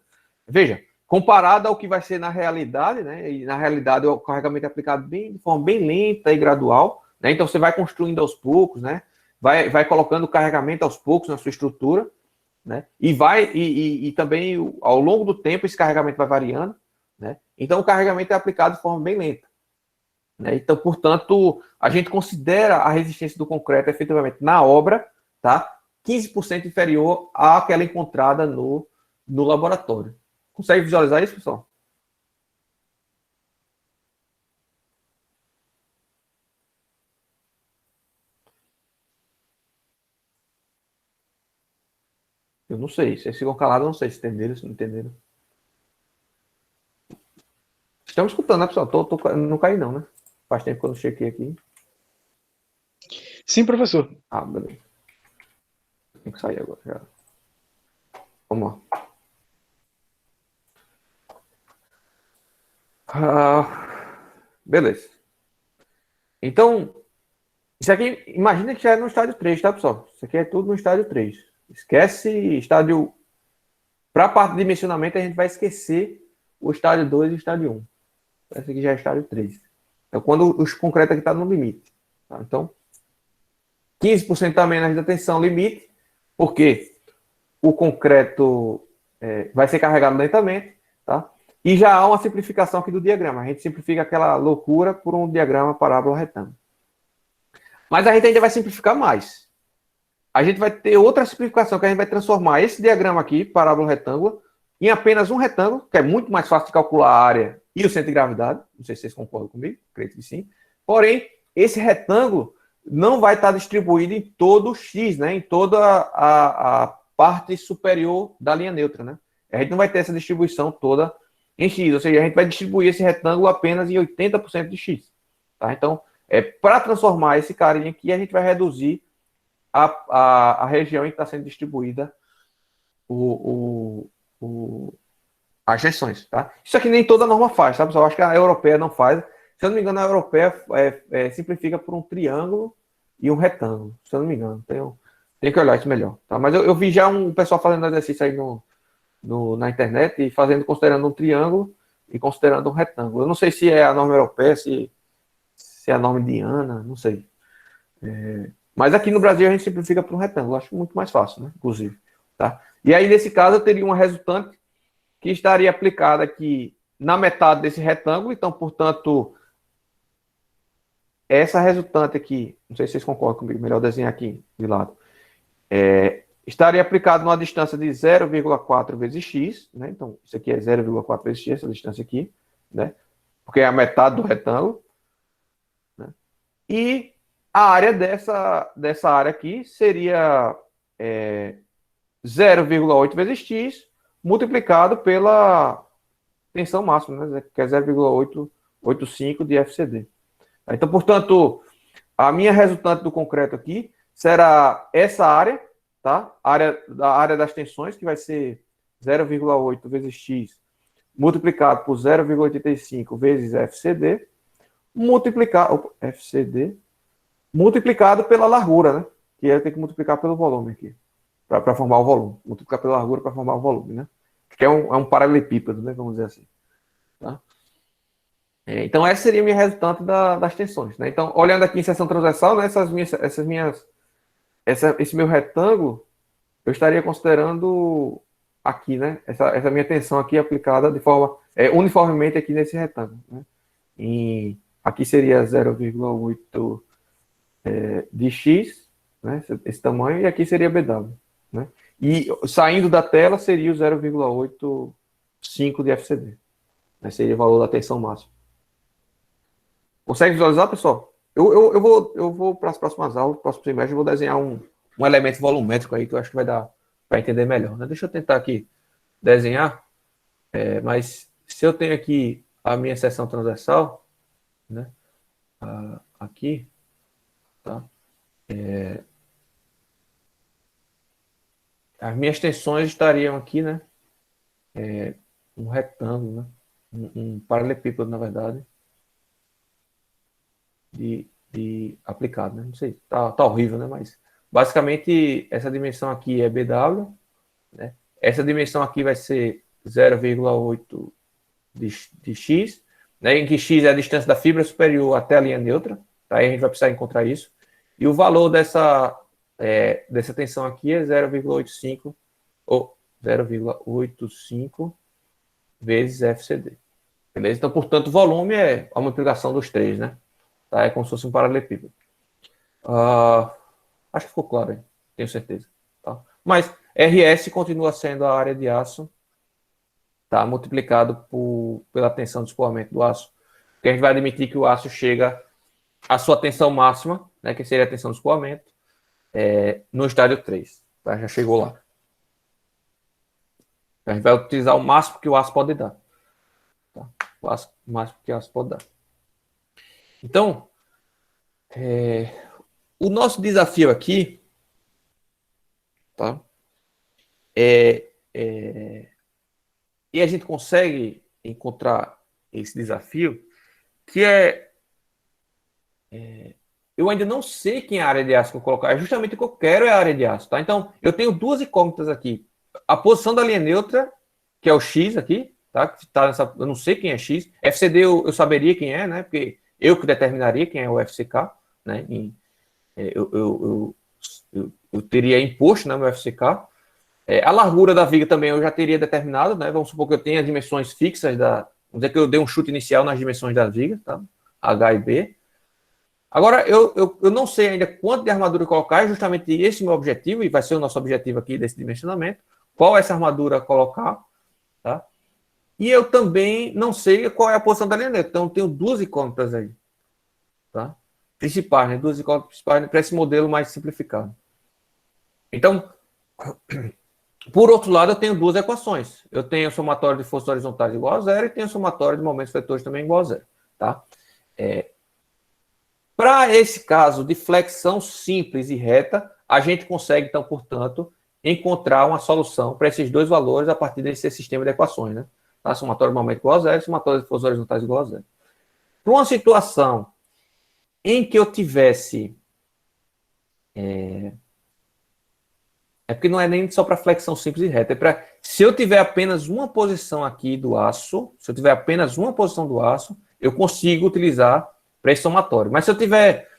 [SPEAKER 2] Veja, comparado ao que vai ser na realidade, né? E na realidade o carregamento é aplicado de forma bem lenta e gradual, né? Então você vai construindo aos poucos, né? Vai colocando o carregamento aos poucos na sua estrutura, né? E também ao longo do tempo esse carregamento vai variando, né? Então o carregamento é aplicado de forma bem lenta, né? Então, portanto, a gente considera a resistência do concreto efetivamente na obra, tá? 15% inferior àquela encontrada no laboratório. Consegue visualizar isso, pessoal? Eu não sei. Se eles ficam calados, eu não sei se entenderam, se não entenderam. Estamos escutando, né, pessoal? Não caí, não, né? Faz tempo que eu não chequei aqui.
[SPEAKER 3] Sim, professor.
[SPEAKER 2] Beleza. Tem que sair agora. Já. Vamos lá. Beleza. Então, isso aqui, imagina que já é no estádio 3, tá, pessoal? Isso aqui é tudo no estádio 3. Esquece estádio... Para a parte de dimensionamento, a gente vai esquecer o estádio 2 e o estádio 1. Esse aqui já é estádio 3. Então, quando os concretos aqui estão no limite. Tá? Então, 15% a menos da tensão limite, porque o concreto vai ser carregado lentamente, tá? E já há uma simplificação aqui do diagrama. A gente simplifica aquela loucura por um diagrama parábola retângulo. Mas a gente ainda vai simplificar mais. A gente vai ter outra simplificação, que a gente vai transformar esse diagrama aqui, parábola retângulo, em apenas um retângulo, que é muito mais fácil de calcular a área e o centro de gravidade. Não sei se vocês concordam comigo, acredito que sim. Porém, esse retângulo não vai estar distribuído em todo o X, né? Em toda a parte superior da linha neutra, né? A gente não vai ter essa distribuição toda em X, ou seja, a gente vai distribuir esse retângulo apenas em 80% de X. Tá? Então, para transformar esse carinha aqui, a gente vai reduzir a região em que está sendo distribuída as seções, tá? Isso aqui nem toda norma faz, sabe? Eu acho que a europeia não faz. Se eu não me engano, a europeia simplifica por um triângulo e um retângulo. Se eu não me engano, tem que olhar isso melhor, tá? Mas eu vi já um pessoal fazendo exercício aí na internet e considerando um triângulo e considerando um retângulo. Eu não sei se é a norma europeia, se é a norma indiana, não sei. Mas aqui no Brasil a gente simplifica por um retângulo. Acho muito mais fácil, né? Inclusive, tá? E aí, nesse caso, eu teria uma resultante que estaria aplicada aqui na metade desse retângulo. Então, portanto, essa resultante aqui, não sei se vocês concordam comigo, melhor desenhar aqui de lado, estaria aplicado numa distância de 0,4 vezes x, né? Então, isso aqui é 0,4 vezes x, essa distância aqui, né? Porque é a metade do retângulo, né? E a área dessa área aqui seria 0,8 vezes x multiplicado pela tensão máxima, né? Que é 0,885 de FCD. Então, portanto, a minha resultante do concreto aqui será essa área, tá? A área das tensões, que vai ser 0,8 vezes x multiplicado por 0,85 vezes FCD, multiplicado pela largura, né? Que eu tenho que multiplicar pelo volume aqui, para formar o volume. Multiplicar pela largura para formar o volume, né? Que é um paralelepípedo, né? Vamos dizer assim. Tá? Então, essa seria a minha resultante das tensões. Né? Então, olhando aqui em seção transversal, né, esse meu retângulo, eu estaria considerando aqui, né, essa minha tensão aqui aplicada de forma uniformemente aqui nesse retângulo. Né? Aqui seria 0,8 de X, né, esse tamanho, e aqui seria BW. Né? E saindo da tela seria o 0,85 de FCD. Né? Seria o valor da tensão máxima. Consegue visualizar, pessoal? Eu vou para as próximas aulas, próximo semestre, eu vou desenhar um elemento volumétrico aí que eu acho que vai dar para entender melhor. Né? Deixa eu tentar aqui desenhar, mas se eu tenho aqui a minha seção transversal, né? Aqui, tá? As minhas tensões estariam aqui, né? Um retângulo, né? Um paralelepípedo, na verdade, de aplicado, né? Não sei, tá horrível, né? Mas basicamente essa dimensão aqui é BW, né? Essa dimensão aqui vai ser 0,8 de X, né? Em que X é a distância da fibra superior até a linha neutra, tá? Aí a gente vai precisar encontrar isso. E o valor dessa tensão aqui é 0,85 ou 0,85 vezes FCD. Beleza? Então, portanto, o volume é a multiplicação dos três, né? Tá? É como se fosse um paralelepípedo. Acho que ficou claro aí, tenho certeza. Tá? Mas RS continua sendo a área de aço, tá? Multiplicado pela tensão de escoamento do aço. Porque a gente vai admitir que o aço chega à sua tensão máxima, né? Que seria a tensão de escoamento, no estádio 3. Tá? Já chegou lá. A gente vai utilizar o máximo que o aço pode dar. Tá? O máximo que o aço pode dar. Então, o nosso desafio aqui, tá? E a gente consegue encontrar esse desafio, que eu ainda não sei quem é a área de aço que eu colocar. É justamente o que eu quero é a área de aço, tá? Então, eu tenho duas incógnitas aqui. A posição da linha neutra, que é o X aqui, tá? Que tá eu não sei quem é X. FCD eu saberia quem é, né? Porque eu que determinaria quem é o FCK, né? Eu teria imposto, né, meu FCK. A largura da viga também eu já teria determinado, né? Vamos supor que eu tenha as dimensões fixas vamos dizer que eu dei um chute inicial nas dimensões da viga, tá? H e B. Agora, eu não sei ainda quanto de armadura colocar, é justamente esse meu objetivo, e vai ser o nosso objetivo aqui desse dimensionamento, qual é essa armadura colocar, tá? E eu também não sei qual é a posição da linha neutra, então eu tenho duas incógnitas aí, tá? Principais, né? Duas incógnitas principais para esse modelo mais simplificado. Então, por outro lado, eu tenho duas equações. Eu tenho o somatório de forças horizontais igual a zero e tenho o somatório de momentos vetores também igual a zero, tá? Para esse caso de flexão simples e reta, a gente consegue, então, portanto, encontrar uma solução para esses dois valores a partir desse sistema de equações, né? Tá? Somatório de momento igual a zero e somatório de forças horizontais igual a zero. Para uma situação em que eu tivesse... porque não é nem só para flexão simples e reta, se eu tiver apenas uma posição aqui do aço, se eu tiver apenas uma posição do aço, eu consigo utilizar para esse somatório. Mas se eu tiver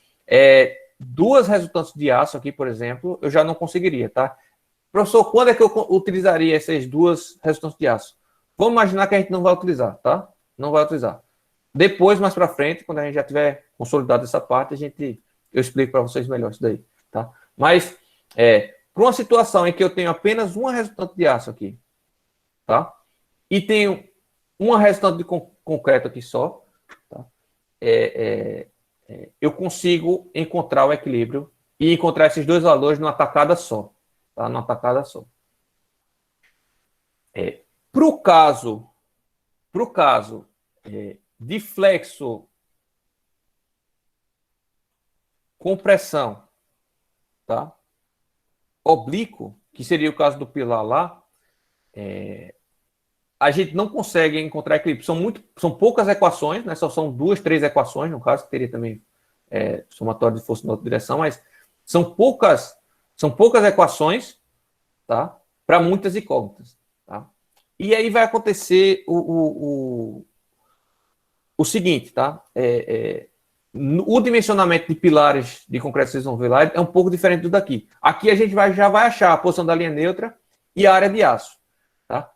[SPEAKER 2] duas resultantes de aço aqui, por exemplo, eu já não conseguiria, tá? Professor, quando é que eu utilizaria essas duas resultantes de aço? Vamos imaginar que a gente não vai utilizar, tá? Não vai utilizar. Depois, mais para frente, quando a gente já tiver consolidado essa parte, eu explico para vocês melhor isso daí, tá? Mas, para uma situação em que eu tenho apenas uma resultante de aço aqui, tá? E tenho uma resultante de concreto aqui só, tá? Eu consigo encontrar o equilíbrio e encontrar esses dois valores numa tacada só, tá? Numa tacada só. Para o caso de flexo com pressão, tá? Oblíquo, que seria o caso do pilar lá, a gente não consegue encontrar equilíbrio. São poucas equações, né? Só são duas, três equações, no caso, que teria também somatório de força na outra direção, mas são poucas equações, tá? Para muitas incógnitas, tá? E aí vai acontecer o seguinte, tá? O dimensionamento de pilares de concreto, vocês vão ver lá, é um pouco diferente do daqui. Aqui a gente já vai achar a posição da linha neutra e a área de aço. Tá?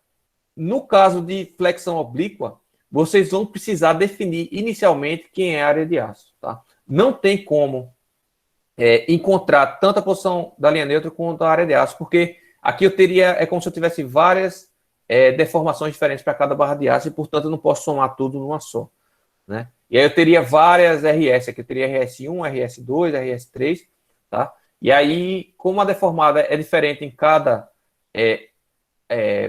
[SPEAKER 2] No caso de flexão oblíqua, vocês vão precisar definir inicialmente quem é a área de aço. Tá? Não tem como encontrar tanto a posição da linha neutra quanto a área de aço, porque aqui eu teria, é como se eu tivesse várias deformações diferentes para cada barra de aço e, portanto, eu não posso somar tudo numa só. Né? E aí eu teria várias RS, aqui eu teria RS1, RS2, RS3, tá? E aí, como a deformada é diferente em cada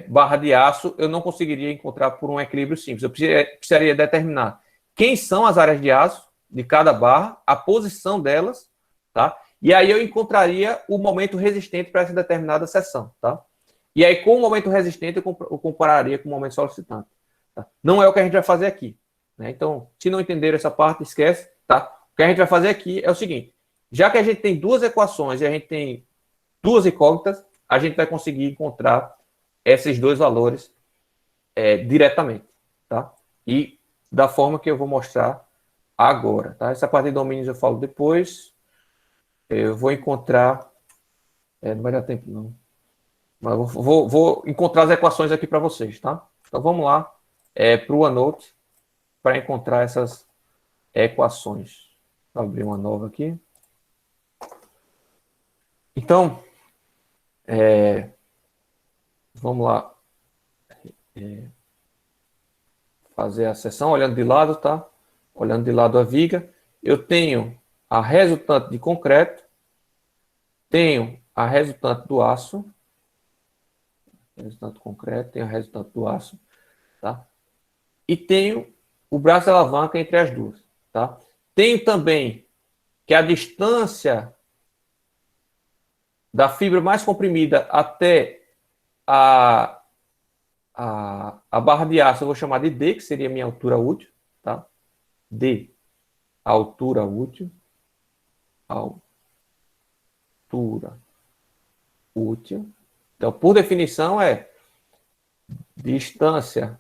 [SPEAKER 2] barra de aço, eu não conseguiria encontrar por um equilíbrio simples. Eu precisaria determinar quem são as áreas de aço de cada barra, a posição delas, tá? E aí eu encontraria o momento resistente para essa determinada seção, tá? E aí, com o momento resistente, eu compararia com o momento solicitante. Tá? Não é o que a gente vai fazer aqui. Né? Então, se não entenderam essa parte, esquece. Tá? O que a gente vai fazer aqui é o seguinte. Já que a gente tem duas equações e a gente tem duas incógnitas, a gente vai conseguir encontrar esses dois valores diretamente. Tá? E da forma que eu vou mostrar agora. Tá? Essa parte de domínios eu falo depois. Eu vou encontrar... não vai dar tempo, não. Mas vou encontrar as equações aqui para vocês, tá? Então vamos lá para o OneNote para encontrar essas equações. Vou abrir uma nova aqui. Então, vamos lá fazer a seção olhando de lado, tá? Olhando de lado a viga. Eu tenho a resultante de concreto, tenho a resultante do aço, resultante do concreto, tenho a resultante do aço, tá? E tenho o braço de alavanca entre as duas, tá? Tenho também que a distância da fibra mais comprimida até a barra de aço eu vou chamar de D, que seria a minha altura útil, tá? D, altura útil, altura útil. Então, por definição, é distância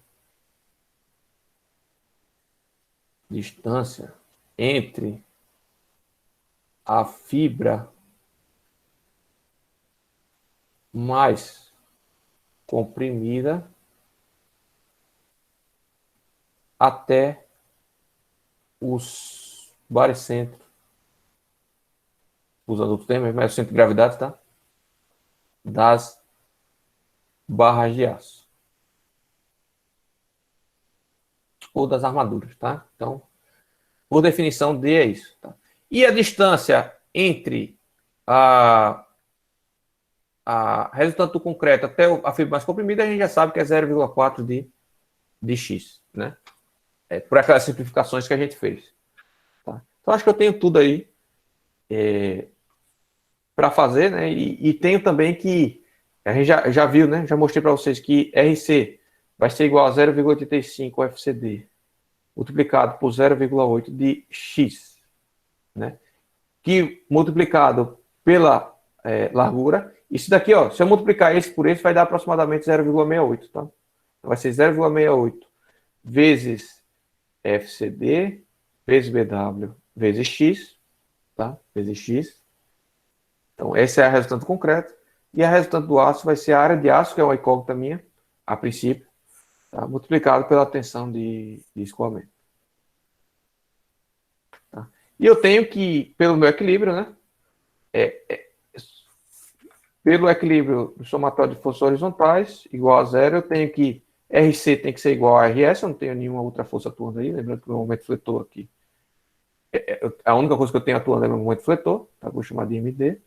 [SPEAKER 2] entre a fibra mais comprimida até os baricentros, usando o termo, mas o centro de gravidade, tá? Das barras de aço. Ou das armaduras, tá? Então, por definição, D é isso. Tá? E a distância entre a resultante do concreto até a fibra mais comprimida, a gente já sabe que é 0,4 de X, né? Por aquelas simplificações que a gente fez. Tá? Então, acho que eu tenho tudo aí para fazer, né? E tenho também que, a gente já viu, né? Já mostrei para vocês que RC vai ser igual a 0,85 FCD multiplicado por 0,8 de X, né? Que multiplicado pela largura, isso daqui, ó, se eu multiplicar esse por esse, vai dar aproximadamente 0,68, tá? Então, vai ser 0,68 vezes FCD, vezes BW, vezes X, tá? Vezes X. Então, essa é a resultante do concreto. E a resultante do aço vai ser a área de aço, que é uma incógnita minha, a princípio, tá? Multiplicado pela tensão de escoamento. Tá? E eu tenho que, pelo meu equilíbrio, né? Pelo equilíbrio do somatório de forças horizontais, igual a zero, eu tenho que RC tem que ser igual a RS, eu não tenho nenhuma outra força atuando aí, lembrando que o meu momento fletor aqui, a única coisa que eu tenho atuando é o meu momento fletor, tá? Vou chamar de MD.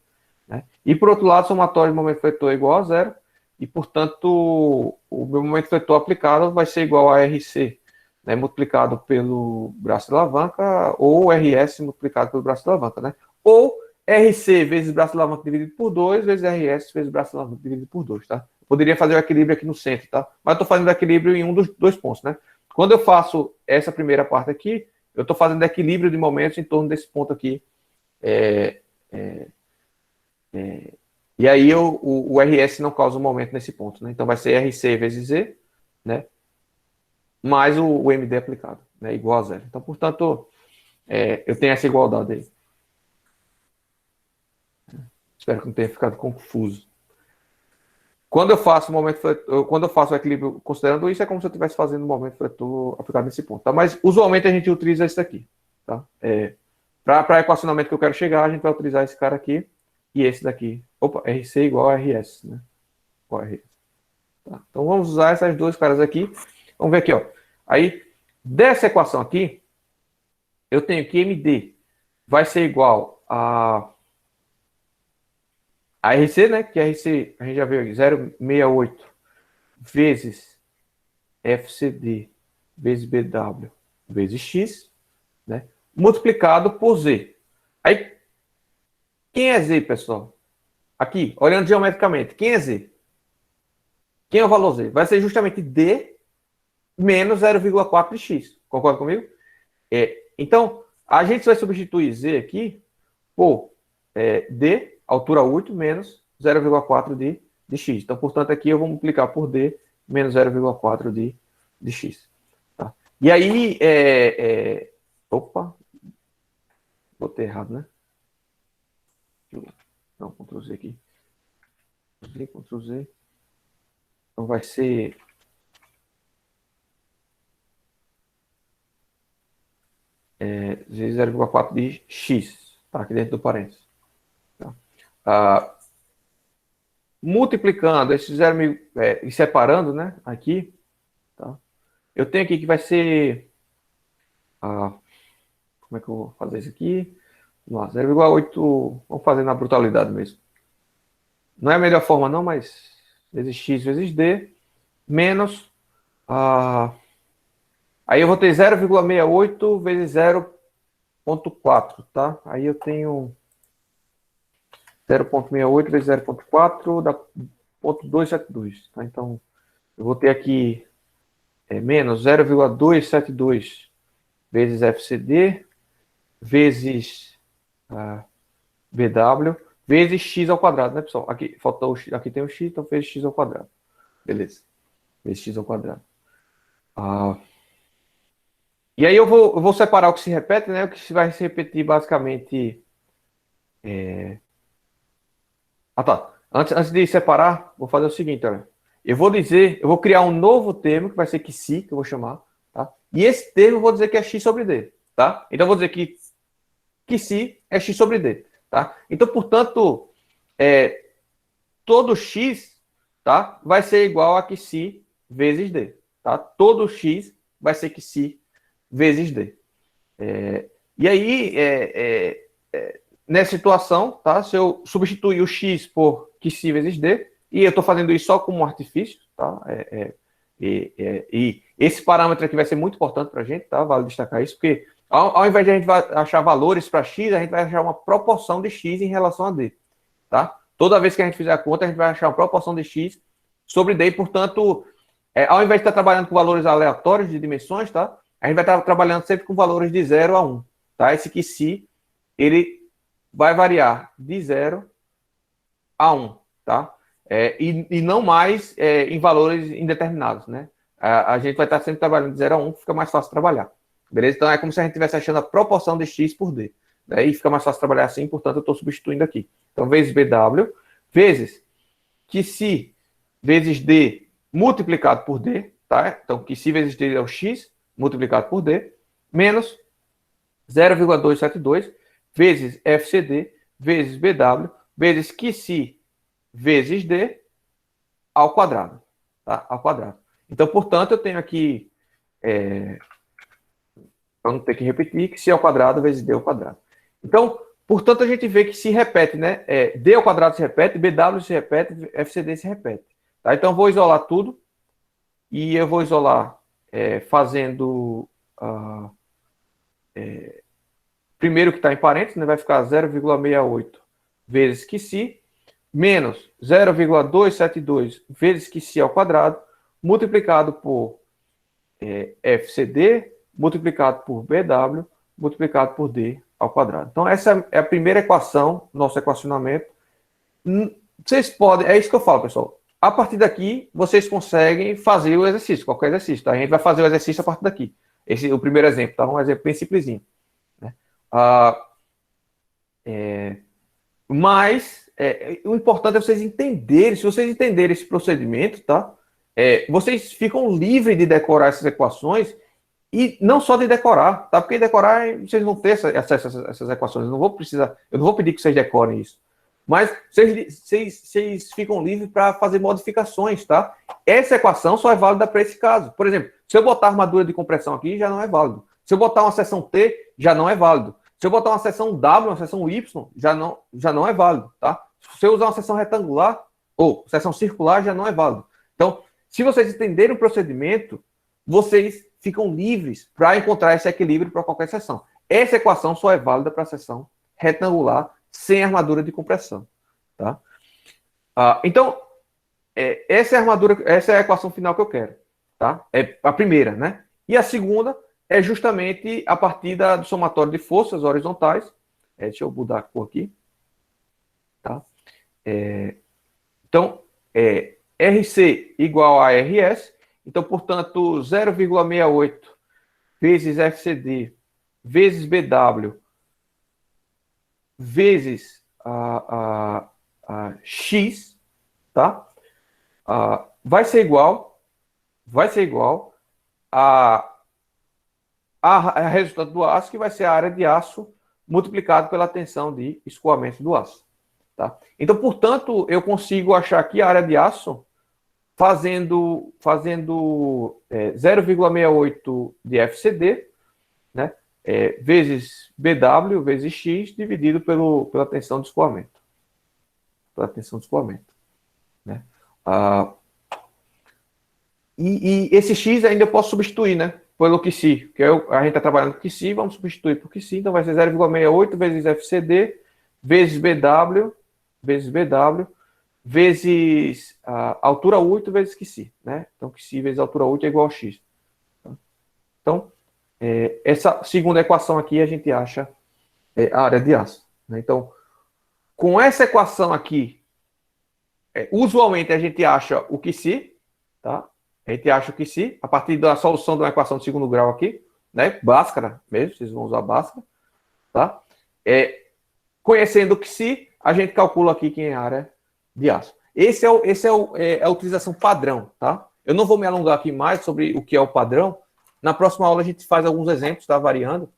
[SPEAKER 2] Né? E por outro lado, o somatório de momento fletor é igual a zero, e portanto, o meu momento fletor aplicado vai ser igual a RC, né? Multiplicado pelo braço de alavanca, ou RS multiplicado pelo braço de alavanca, né? Ou RC vezes braço de alavanca dividido por 2, vezes RS vezes braço de alavanca dividido por 2, tá? Eu poderia fazer o equilíbrio aqui no centro, tá? Mas estou fazendo equilíbrio em um dos dois pontos, né? Quando eu faço essa primeira parte aqui, eu estou fazendo equilíbrio de momentos em torno desse ponto aqui. E aí o RS não causa um momento nesse ponto, né? Então vai ser RC vezes Z, né? Mais o MD aplicado. né, igual a zero. Então, portanto, eu tenho essa igualdade aí. Espero que não tenha ficado confuso. Quando eu faço o equilíbrio considerando isso, é como se eu estivesse fazendo o momento fletor aplicado nesse ponto. Tá? Mas, usualmente, a gente utiliza isso aqui. Tá? Para equacionamento que eu quero chegar, a gente vai utilizar esse cara aqui e esse daqui. Opa, RC igual a RS. Né? Igual a RS. Tá? Então, vamos usar essas duas caras aqui. Vamos ver aqui. Ó. Aí, dessa equação aqui, eu tenho que MD vai ser igual a RC, né? Que RC, a gente já viu aqui, 0,68 vezes FCD vezes BW vezes X, né? Multiplicado por Z. Aí, quem é Z, pessoal? Aqui, olhando geometricamente, quem é Z? Quem é o valor Z? Vai ser justamente D menos 0,4 de X. Concorda comigo? Então, a gente vai substituir Z aqui por D, altura 8, menos 0,4 de X. Então, portanto, aqui eu vou multiplicar por D menos 0,4 de X. Tá? E aí, opa, botei errado, né? Não, Ctrl Z aqui. Ctrl Z. Então, vai ser... Z 0,4 de X. Tá? Aqui dentro do parênteses. Tá? Multiplicando esse 0 e separando, né? Aqui, tá? Eu tenho aqui que vai ser... como é que eu vou fazer isso aqui? 0,8, vamos fazer na brutalidade mesmo. Não é a melhor forma não, mas vezes x vezes d, menos, aí eu vou ter 0,68 vezes 0,4, tá? Aí eu tenho 0,68 vezes 0,4 dá 0,272, tá? Então, eu vou ter aqui menos 0,272 vezes FCD, vezes BW, vezes x ao quadrado, né, pessoal? Aqui, faltou aqui tem o x, então vezes x ao quadrado. Beleza. Vezes x ao quadrado. E aí eu vou separar o que se repete, né? O que vai se repetir basicamente... tá. Antes de separar, vou fazer o seguinte, olha. Eu vou criar um novo termo, que vai ser que si, que eu vou chamar, tá? E esse termo eu vou dizer que é x sobre d, tá? Então eu vou dizer que si é x sobre d, tá? Então, portanto, todo x, tá, vai ser igual a que si vezes d, tá? Todo x vai ser que si vezes d. E aí, nessa situação, tá? Se eu substituir o x por que si vezes d, e eu estou fazendo isso só como um artifício, tá? E esse parâmetro aqui vai ser muito importante para a gente, tá? Vale destacar isso, porque ao invés de a gente achar valores para x, a gente vai achar uma proporção de x em relação a d, tá? Toda vez que a gente fizer a conta, a gente vai achar uma proporção de x sobre d, e, portanto, ao invés de estar trabalhando com valores aleatórios de dimensões, tá? A gente vai estar trabalhando sempre com valores de 0 a 1, tá? Esse que si, ele vai variar de 0 a 1, tá? E não mais em valores indeterminados, né? A gente vai estar sempre trabalhando de 0 a 1, fica mais fácil trabalhar. Beleza? Então é como se a gente estivesse achando a proporção de x por d. Daí fica mais fácil trabalhar assim, portanto eu estou substituindo aqui. Então, vezes BW, vezes que si vezes d multiplicado por d, tá? Então, que si vezes d é o x multiplicado por d, menos 0,272 vezes FCD vezes BW vezes que si vezes d ao quadrado, tá? Ao quadrado. Então, portanto, eu tenho aqui, para não ter que repetir, que si ao quadrado vezes d ao quadrado. Então, portanto, a gente vê que se repete, né? D ao quadrado se repete, BW se repete, FCD se repete. Tá? Então, eu vou isolar tudo. E eu vou isolar fazendo... primeiro que está em parênteses, né? Vai ficar 0,68 vezes que si, menos 0,272 vezes que si ao quadrado, multiplicado por FCD, multiplicado por BW, multiplicado por D ao quadrado. Então, essa é a primeira equação, nosso equacionamento. Vocês podem, é isso que eu falo, pessoal. A partir daqui, vocês conseguem fazer o exercício, qualquer exercício. Tá? A gente vai fazer o exercício a partir daqui. Esse é o primeiro exemplo, tá? Um exemplo bem simplesinho, né? Mas o importante é vocês entenderem, se vocês entenderem esse procedimento, tá? Vocês ficam livres de decorar essas equações e não só de decorar, tá? Porque decorar, vocês vão ter acesso a essas equações. Eu não vou pedir que vocês decorem isso. Mas vocês ficam livres para fazer modificações, tá? Essa equação só é válida para esse caso. Por exemplo, se eu botar armadura de compressão aqui, já não é válido. Se eu botar uma seção T, já não é válido. Se eu botar uma seção W, uma seção Y, já não é válido, tá? Se eu usar uma seção retangular ou seção circular, já não é válido. Então, se vocês entenderem o procedimento, vocês ficam livres para encontrar esse equilíbrio para qualquer seção. Essa equação só é válida para a seção retangular sem armadura de compressão, tá? Então, essa é a equação final que eu quero, tá? É a primeira, né? E a segunda é justamente a partir do somatório de forças horizontais. Deixa eu mudar a cor aqui, tá? Então, RC igual a RS. Então, portanto, 0,68 vezes FCD vezes BW vezes X, tá? Vai ser igual a resultado do aço, que vai ser a área de aço multiplicado pela tensão de escoamento do aço, tá? Então, portanto, eu consigo achar aqui a área de aço fazendo 0,68 de FCD, né? Vezes BW vezes X dividido pela tensão de escoamento. Pela tensão de escoamento, né? E esse X ainda eu posso substituir, né? Pelo QC, que a gente está trabalhando com QC, vamos substituir por QC, então vai ser 0,68 vezes FCD vezes BW vezes altura 8 vezes QC, né? Então, QC vezes altura 8 é igual a X. Então, essa segunda equação aqui a gente acha a área de aço, né? Então, com essa equação aqui, usualmente a gente acha o QC, tá? A gente acha o QC a partir da solução de uma equação de segundo grau aqui, né? Bhaskara mesmo, vocês vão usar Bhaskara, tá? Conhecendo o QC, a gente calcula aqui quem é a área de aço. Esse é a utilização padrão, tá? Eu não vou me alongar aqui mais sobre o que é o padrão. Na próxima aula a gente faz alguns exemplos, tá? Variando.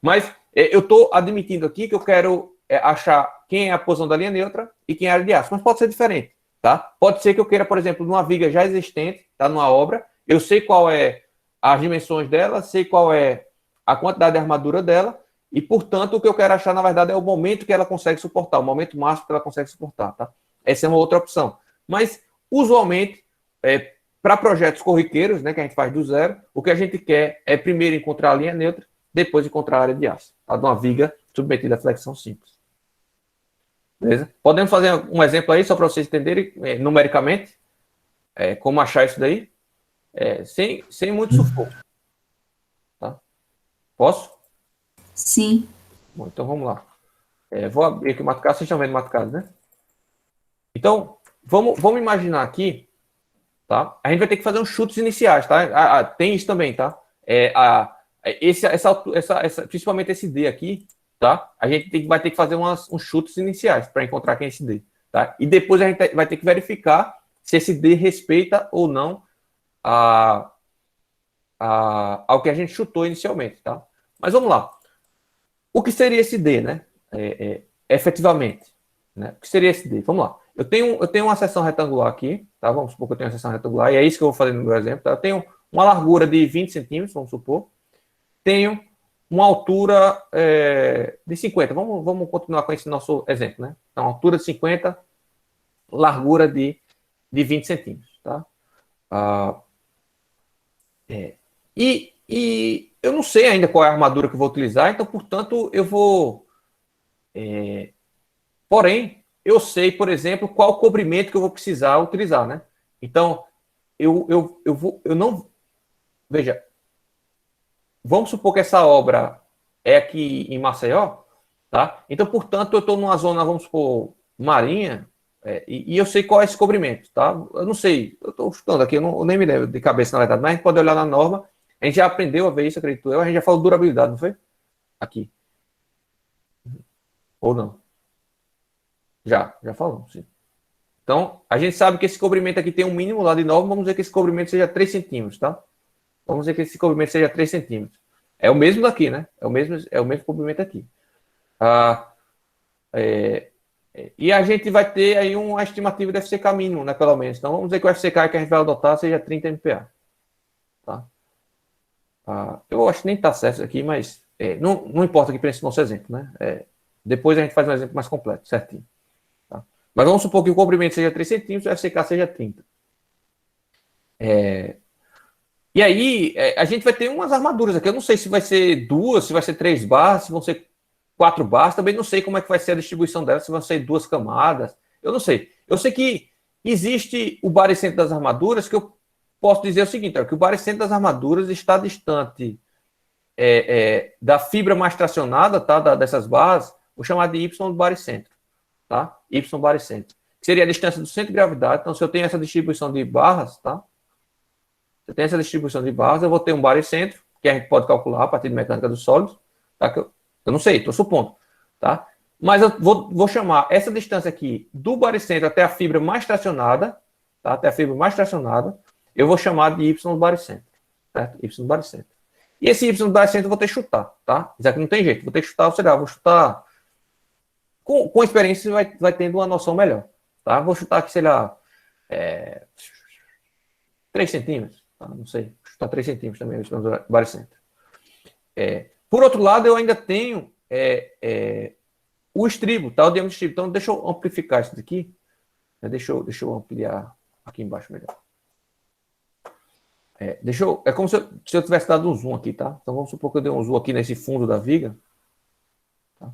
[SPEAKER 2] Mas eu estou admitindo aqui que eu quero achar quem é a posição da linha neutra e quem é a área de aço. Mas pode ser diferente, tá? Pode ser que eu queira, por exemplo, numa viga já existente, tá? Numa obra, eu sei qual é as dimensões dela, sei qual é a quantidade de armadura dela, e, portanto, o que eu quero achar, na verdade, é o momento que ela consegue suportar, o momento máximo que ela consegue suportar, tá? Essa é uma outra opção. Mas, usualmente, para projetos corriqueiros, né, que a gente faz do zero, o que a gente quer é primeiro encontrar a linha neutra, depois encontrar a área de aço, tá? De uma viga submetida à flexão simples. Beleza? Podemos fazer um exemplo aí, só para vocês entenderem numericamente como achar isso daí, sem muito sufoco. Tá? Posso?
[SPEAKER 1] Sim.
[SPEAKER 2] Bom, então vamos lá. Vou abrir aqui o Matcast, vocês estão vendo o Matcast, né? Então, vamos imaginar aqui, tá? A gente vai ter que fazer uns chutes iniciais, tá? Tem isso também, tá? Principalmente esse D aqui, tá? A gente vai ter que fazer uns chutes iniciais para encontrar quem é esse D, tá? E depois a gente vai ter que verificar se esse D respeita ou não ao que a gente chutou inicialmente, tá? Mas vamos lá. O que seria esse D, né? Efetivamente, né? O que seria esse D? Vamos lá. Eu tenho uma seção retangular aqui, tá? Vamos supor que eu tenho uma seção retangular, e é isso que eu vou fazer no meu exemplo, tá? Eu tenho uma largura de 20 centímetros, vamos supor. Tenho uma altura de 50. Vamos continuar com esse nosso exemplo, né? Então, altura de 50, largura de 20 centímetros, tá? E eu não sei ainda qual é a armadura que eu vou utilizar, então, portanto, eu vou... Porém, eu sei, por exemplo, qual cobrimento que eu vou precisar utilizar, né? Então, eu não... Veja, vamos supor que essa obra é aqui em Maceió, tá? Então, portanto, eu estou numa zona, vamos supor, marinha, e eu sei qual é esse cobrimento, tá? Eu não sei, eu estou chutando aqui, eu nem me lembro de cabeça, na verdade, mas a gente pode olhar na norma A gente já aprendeu a ver isso, acredito eu. A gente já falou durabilidade, não foi? Aqui. Ou não? Já falamos, sim. Então, a gente sabe que esse cobrimento aqui tem um mínimo lá de 9, vamos dizer que esse cobrimento seja 3 centímetros, tá? Vamos dizer que esse cobrimento seja 3 centímetros. É o mesmo daqui, né? É o mesmo cobrimento aqui. E a gente vai ter aí uma estimativa de FCK mínimo, né? Pelo menos. Então, vamos dizer que o FCK que a gente vai adotar seja 30 MPa. Tá? Eu acho que nem está certo isso aqui, mas não importa que pense no nosso exemplo, né? Depois a gente faz um exemplo mais completo, certinho. Tá? Mas vamos supor que o comprimento seja 3 centímetros e o FCK seja 30. E aí, a gente vai ter umas armaduras aqui. Eu não sei se vai ser 2, se vai ser 3 barras, se vão ser 4 barras. Também não sei como é que vai ser a distribuição delas, se vão ser 2 camadas. Eu não sei. Eu sei que existe o baricentro das armaduras, que eu posso dizer o seguinte, que o baricentro das armaduras está distante da fibra mais tracionada, tá, dessas barras, vou chamar de Y do baricentro. Tá? Y baricentro. Que seria a distância do centro de gravidade. Então, se eu tenho essa distribuição de barras, tá? Se eu tenho essa distribuição de barras, eu vou ter um baricentro, que a gente pode calcular a partir de mecânica dos sólidos, tá? Que eu não sei, estou supondo, tá? Mas eu vou chamar essa distância aqui do baricentro até a fibra mais tracionada, tá? Até a fibra mais tracionada, eu vou chamar de Y do baricentro, certo? Y do baricentro. E esse Y do baricentro eu vou ter que chutar, tá? Isso aqui não tem jeito, vou ter que chutar, ou seja, vou chutar... Com experiência você vai tendo uma noção melhor, tá? Vou chutar aqui, sei lá, 3 centímetros, tá? Não sei, vou chutar 3 centímetros também, o baricentro. Por outro lado, eu ainda tenho o estribo, tá? O diâmetro do estribo. Então, deixa eu amplificar isso daqui. Deixa eu ampliar aqui embaixo melhor. É como se eu tivesse dado um zoom aqui, tá? Então, vamos supor que eu dei um zoom aqui nesse fundo da viga. Tá?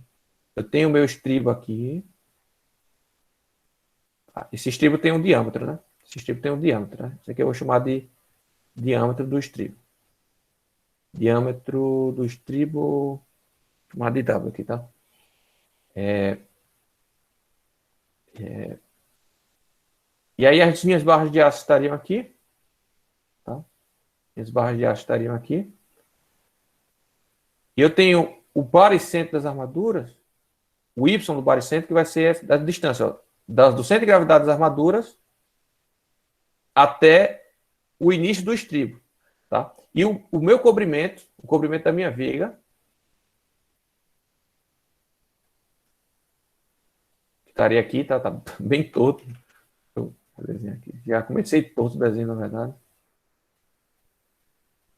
[SPEAKER 2] Eu tenho o meu estribo aqui. Esse estribo tem um diâmetro, né? Esse estribo tem um diâmetro, né? Isso aqui eu vou chamar de diâmetro do estribo. Diâmetro do estribo, chamado de W aqui, tá? E aí as minhas barras de aço estariam aqui, tá? As barras de aço estariam aqui. E eu tenho o baricentro das armaduras, o Y do baricentro, que vai ser a distância, ó, do centro de gravidade das armaduras até o início do estribo, tá? E o meu cobrimento, o cobrimento da minha viga, que estaria aqui, tá bem torto. Aqui. Já comecei torto o desenho, na verdade.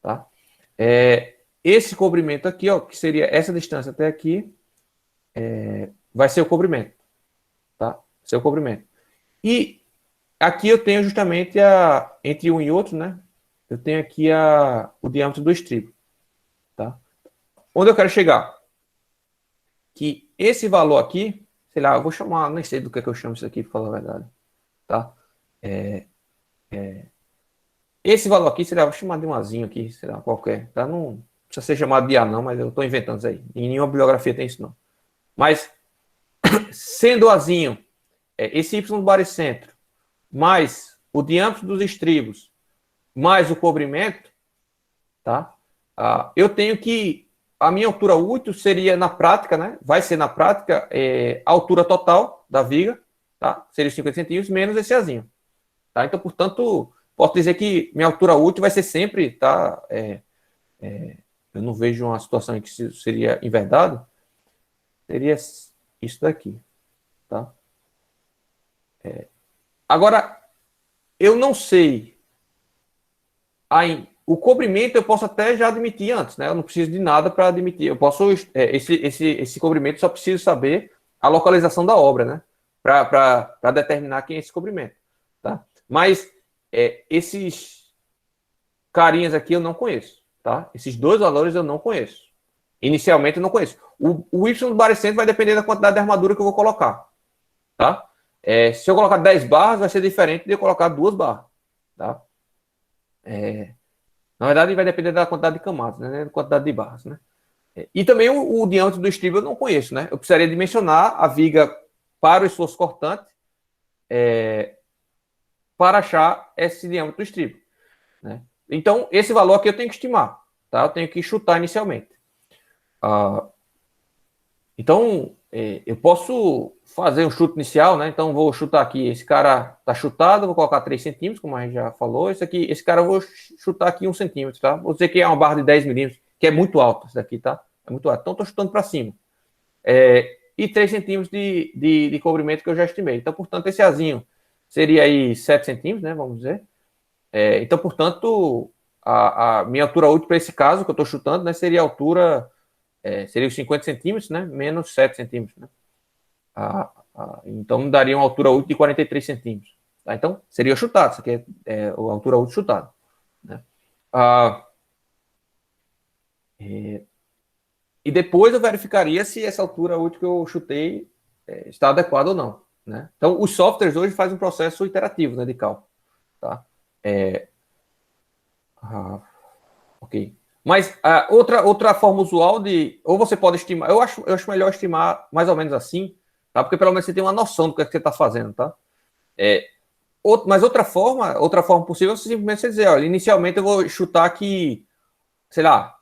[SPEAKER 2] Tá? Esse cobrimento aqui, ó, que seria essa distância até aqui, vai ser o cobrimento. Tá? Vai ser o cobrimento. E aqui eu tenho justamente entre um e outro, né? Eu tenho aqui o diâmetro do estribo. Tá? Onde eu quero chegar? Que esse valor aqui, sei lá, eu vou chamar, nem sei do que eu chamo isso aqui, para falar a verdade. Tá? Esse valor aqui, sei lá, vou chamar de um azinho aqui, sei lá, qualquer. Tá? Não precisa ser chamado de A, não, mas eu estou inventando isso aí. Em nenhuma bibliografia tem isso, não. Mas, sendo azinho, esse Y do baricentro, mais o diâmetro dos estribos, mais o cobrimento, tá? Eu tenho que... A minha altura útil seria, na prática, né? Vai ser, na prática, a altura total da viga, tá? Seria 50 centímetros menos esse azinho. Tá? Então, portanto... Posso dizer que minha altura útil vai ser sempre, tá? Eu não vejo uma situação em que isso seria inverdade. Seria isso daqui, tá? Agora, eu não sei. O cobrimento eu posso até já admitir antes, né? Eu não preciso de nada para admitir. Eu posso, esse cobrimento só preciso saber a localização da obra, né? Para determinar quem é esse cobrimento, tá? Mas esses carinhas aqui eu não conheço, tá? Esses dois valores eu não conheço. Inicialmente eu não conheço. O Y do baricentro vai depender da quantidade de armadura que eu vou colocar, tá? Se eu colocar 10 barras, vai ser diferente de eu colocar 2 barras, tá? Na verdade, vai depender da quantidade de camadas, né? Da quantidade de barras, né? E também o diâmetro do estribo eu não conheço, né? Eu precisaria dimensionar a viga para o esforço cortante, para achar esse diâmetro do estribo, né? Então, esse valor aqui eu tenho que estimar, tá? Eu tenho que chutar inicialmente. Então, eu posso fazer um chute inicial, né? Então, vou chutar aqui. Esse cara tá chutado, vou colocar 3 centímetros, como a gente já falou. Esse cara eu vou chutar aqui 1 centímetro, tá? Vou dizer que é uma barra de 10 milímetros, que é muito alta, essa daqui, tá? É muito alta. Então, estou chutando para cima. E 3 centímetros de cobrimento que eu já estimei. Então, portanto, esse azinho seria aí 7 centímetros, né? Vamos dizer. Então, portanto, a minha altura útil para esse caso que eu estou chutando, né? Seria a altura, seria os 50 centímetros, né? Menos 7 centímetros, né? Então, me daria uma altura útil de 43 centímetros. Tá? Então, seria chutado. Isso aqui é a altura útil chutada. Né? E depois eu verificaria se essa altura útil que eu chutei está adequada ou não. Né? Então, os softwares hoje fazem um processo iterativo, né, de cálculo. Tá? Ok. Mas outra forma usual de... Ou você pode estimar... Eu acho melhor estimar mais ou menos assim, tá? Porque pelo menos você tem uma noção do que você está fazendo, tá? Mas outra forma possível é simplesmente você dizer, olha, inicialmente eu vou chutar que, sei lá,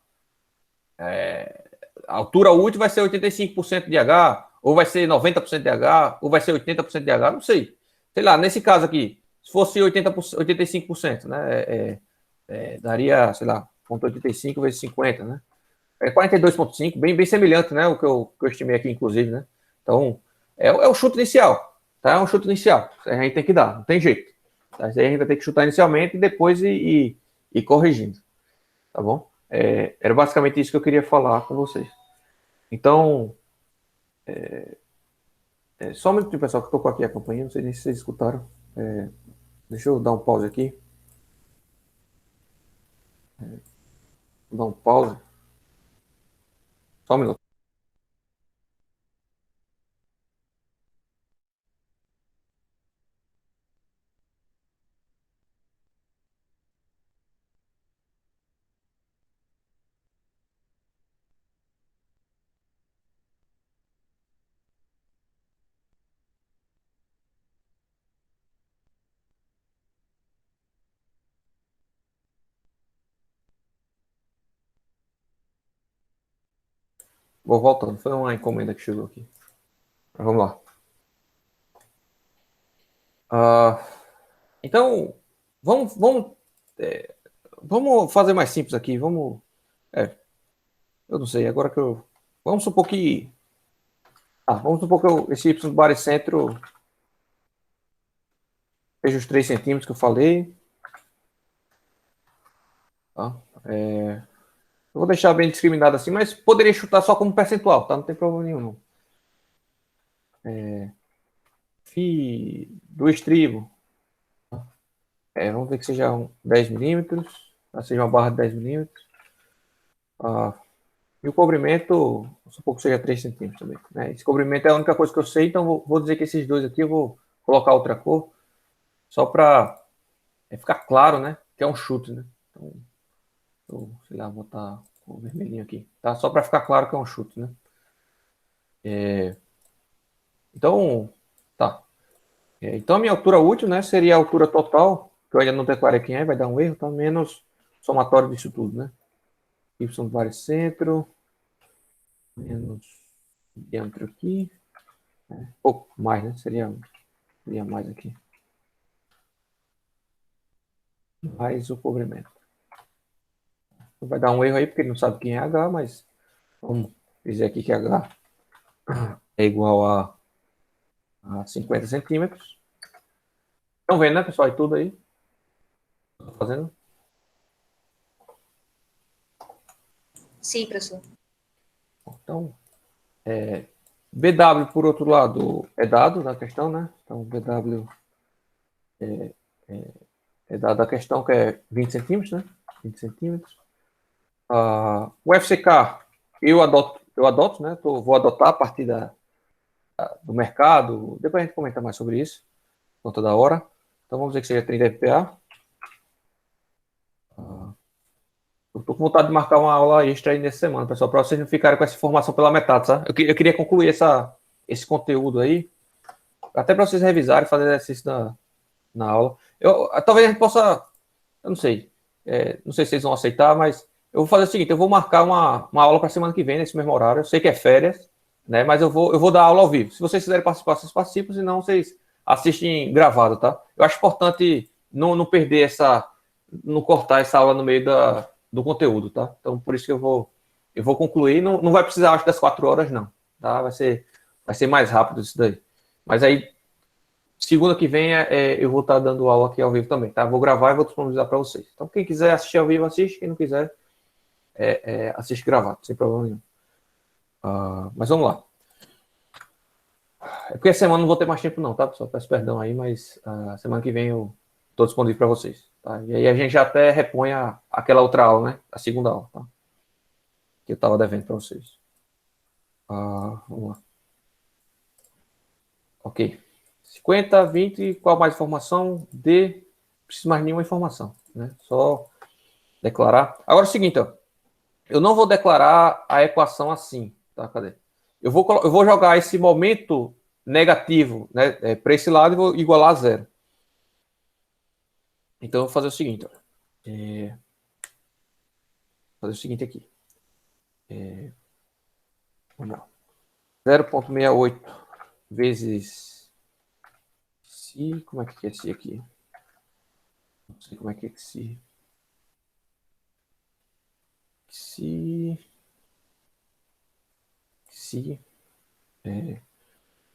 [SPEAKER 2] a altura útil vai ser 85% de H, ou vai ser 90% de H, ou vai ser 80% de H, não sei. Sei lá, nesse caso aqui, se fosse 85%, né? Daria, sei lá, 0,85 vezes 50, né? 42,5, bem semelhante, né? O que eu estimei aqui, inclusive, né? Então, é o chute inicial, tá? É um chute inicial. A gente tem que dar, não tem jeito. Tá? Isso aí a gente vai ter que chutar inicialmente e depois ir corrigindo, tá bom? Era basicamente isso que eu queria falar com vocês. Então, só um minutinho, pessoal, que tocou aqui a campainha, não sei nem se vocês escutaram. Deixa eu dar um pause aqui. Vou dar um pause. Só um minuto. Vou voltando. Foi uma encomenda que chegou aqui. Mas vamos lá. Então, vamos fazer mais simples aqui. Eu não sei, agora que eu. Vamos supor que. Vamos supor que esse Y baricentro seja os 3 centímetros que eu falei. Tá? Eu vou deixar bem discriminado assim, mas poderia chutar só como percentual, tá? Não tem problema nenhum, não. Φ do estribo. Vamos ver que seja 10 milímetros. Seja uma barra de 10 milímetros. E o cobrimento, supor que seja 3 centímetros também. Né? Esse cobrimento é a única coisa que eu sei, então vou dizer que esses dois aqui eu vou colocar outra cor, só para ficar claro, né? Que é um chute, né? Então, sei lá, vou botar o vermelhinho aqui, tá? Só para ficar claro que é um chute, né? Então, tá. Então, a minha altura útil, né, seria a altura total, que eu ainda não declarei quem é, vai dar um erro, tá? Menos somatório disso tudo, né? Y varicentro, menos diâmetro aqui, pouco mais, né? Seria mais aqui. Mais o cobrimento. Vai dar um erro aí, porque ele não sabe quem é H, mas vamos dizer aqui que H é igual a 50 centímetros. Estão vendo, né, pessoal? E tudo aí? Estou fazendo?
[SPEAKER 1] Sim, professor.
[SPEAKER 2] Então, BW, por outro lado, é dado na questão, né? Então, BW é dado a questão que é 20 centímetros, né? 20 centímetros. O FCK, eu adoto, né? Vou adotar a partir do mercado. Depois a gente comenta mais sobre isso, por conta da hora. Então, vamos dizer que seja 30 FPA. Eu estou com vontade de marcar uma aula extra aí nessa semana, pessoal, para vocês não ficarem com essa informação pela metade, tá? Eu queria concluir esse conteúdo aí, até para vocês revisarem, fazer exercício na aula. Talvez a gente possa, eu não sei, Não sei se vocês vão aceitar, mas eu vou fazer o seguinte, eu vou marcar uma aula para semana que vem, nesse mesmo horário. Eu sei que é férias, né? Mas eu vou dar aula ao vivo. Se vocês quiserem participar, vocês participam, senão vocês assistem gravado, tá? Eu acho importante não perder não cortar essa aula no meio do conteúdo, tá? Então, por isso que eu vou concluir. Não vai precisar, acho, das 4 horas, não, tá? Vai ser mais rápido isso daí. Mas aí, segunda que vem, eu vou estar dando aula aqui ao vivo também, tá? Vou gravar e vou disponibilizar para vocês. Então, quem quiser assistir ao vivo, assiste. Quem não quiser, assiste gravado, sem problema nenhum. Mas vamos lá. É porque a semana não vou ter mais tempo não, tá, pessoal? Peço perdão aí, mas semana que vem eu estou disponível para vocês. Tá? E aí a gente já até repõe aquela outra aula, né? A segunda aula, tá? Que eu estava devendo para vocês. Vamos lá. Ok. 50, 20, qual mais informação? D. Não preciso mais nenhuma informação, né? Só declarar. Agora é o seguinte, ó. Eu não vou declarar a equação assim, tá? Cadê? Eu vou jogar esse momento negativo, né, para esse lado e vou igualar a zero. Então eu vou fazer o seguinte, ó. Vou fazer o seguinte aqui. Vamos lá. 0,68 vezes si. Como é que é si aqui? Não sei como é que é si. Si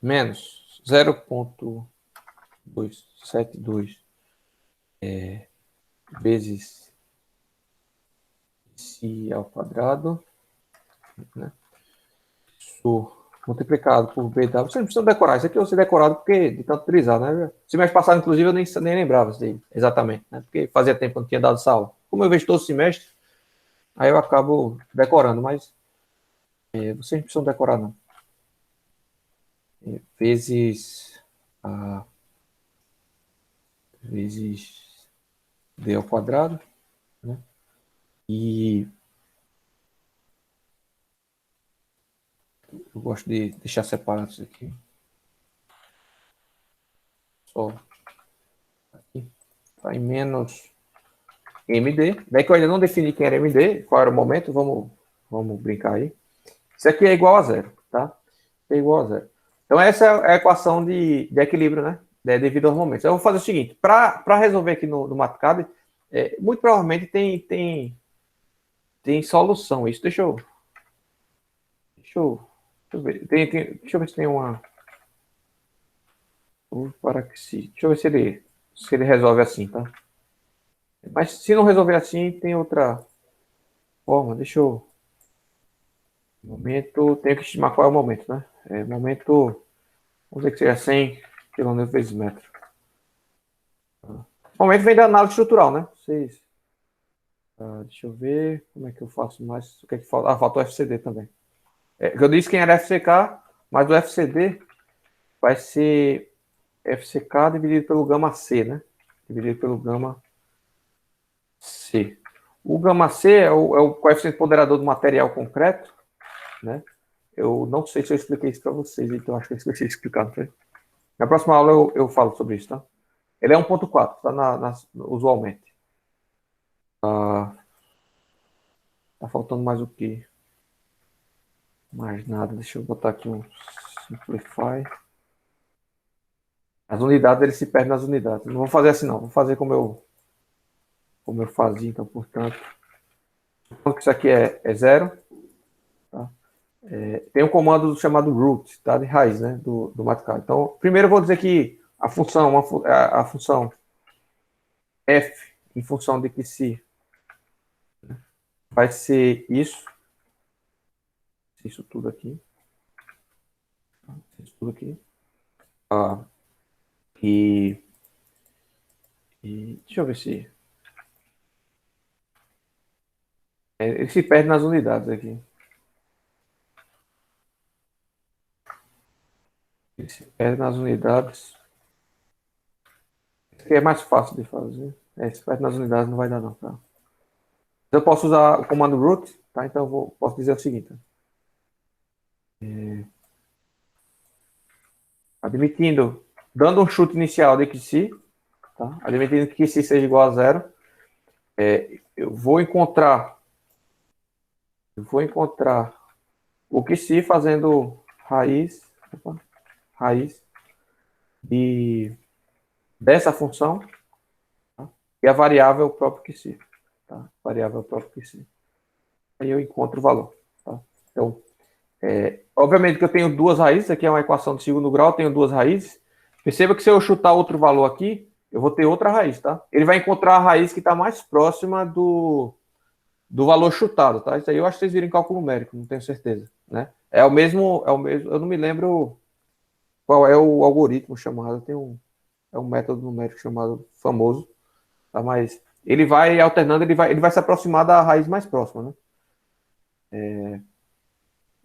[SPEAKER 2] menos 0,272 vezes si ao quadrado, né? Isso multiplicado por BW. Você não precisa decorar. Isso aqui eu sei decorado porque de tanto utilizar, né? Semestre passado, inclusive, eu nem lembrava isso daí, exatamente, né? Porque fazia tempo que eu não tinha dado essa aula. Como eu vejo todo semestre, aí eu acabo decorando, mas vocês não precisam decorar, não. Vezes d ao quadrado, né? E eu gosto de deixar separado isso aqui. Só aqui. Tá em menos MD. Daí que eu ainda não defini quem era MD, qual era o momento, vamos brincar aí. Isso aqui é igual a zero, tá? É igual a zero. Então essa é a equação de equilíbrio, né? Devido aos momentos. Eu vou fazer o seguinte, para resolver aqui no MATLAB, muito provavelmente tem solução isso. Deixa eu ver. Deixa eu ver se tem uma. Deixa eu ver se ele resolve assim, tá? Mas se não resolver assim, tem outra forma. Deixa eu. Momento. Tenho que estimar qual é o momento, né? Momento. Vamos dizer que seja 100 km vezes metro. O momento vem da análise estrutural, né? Deixa eu ver como é que eu faço mais. O que é que falta? Falta o FCD também. Eu disse quem era FCK, mas o FCD vai ser FCK dividido pelo gama C, né? Dividido pelo gama C. O gama C é o coeficiente ponderador do material concreto, né? Eu não sei se eu expliquei isso para vocês, então acho que eu esqueci de explicar, não foi? Na próxima aula eu falo sobre isso, tá? Ele é 1.4, tá usualmente. Tá faltando mais o quê? Mais nada. Deixa eu botar aqui um Simplify. As unidades, ele se perde nas unidades. Não vou fazer assim, não. Vou fazer como eu fazia, então, portanto. Isso aqui é zero. Tá? Tem um comando chamado root, tá? De raiz, né? Do MATLAB. Então, primeiro eu vou dizer que a função f em função de que se vai ser isso tudo aqui. Isso tudo aqui. E deixa eu ver se ele se perde nas unidades aqui. Ele se perde nas unidades. Esse aqui é mais fácil de fazer. Se perde nas unidades não vai dar não, tá? Eu posso usar o comando root, tá? Então eu posso dizer o seguinte. Dando um chute inicial de que se, tá? Admitindo que se seja igual a zero, eu vou encontrar o que se fazendo raiz dessa função, tá? E a variável próprio que se, tá? Variável próprio que se. Aí eu encontro o valor, tá? Então, obviamente que eu tenho duas raízes, aqui é uma equação de segundo grau, eu tenho duas raízes. Perceba que se eu chutar outro valor aqui, eu vou ter outra raiz, tá? Ele vai encontrar a raiz que está mais próxima do valor chutado, tá? Isso aí eu acho que vocês viram em cálculo numérico, não tenho certeza, né? É o mesmo, eu não me lembro qual é o algoritmo chamado, é um método numérico chamado famoso, tá? Mas ele vai alternando, ele vai se aproximar da raiz mais próxima, né?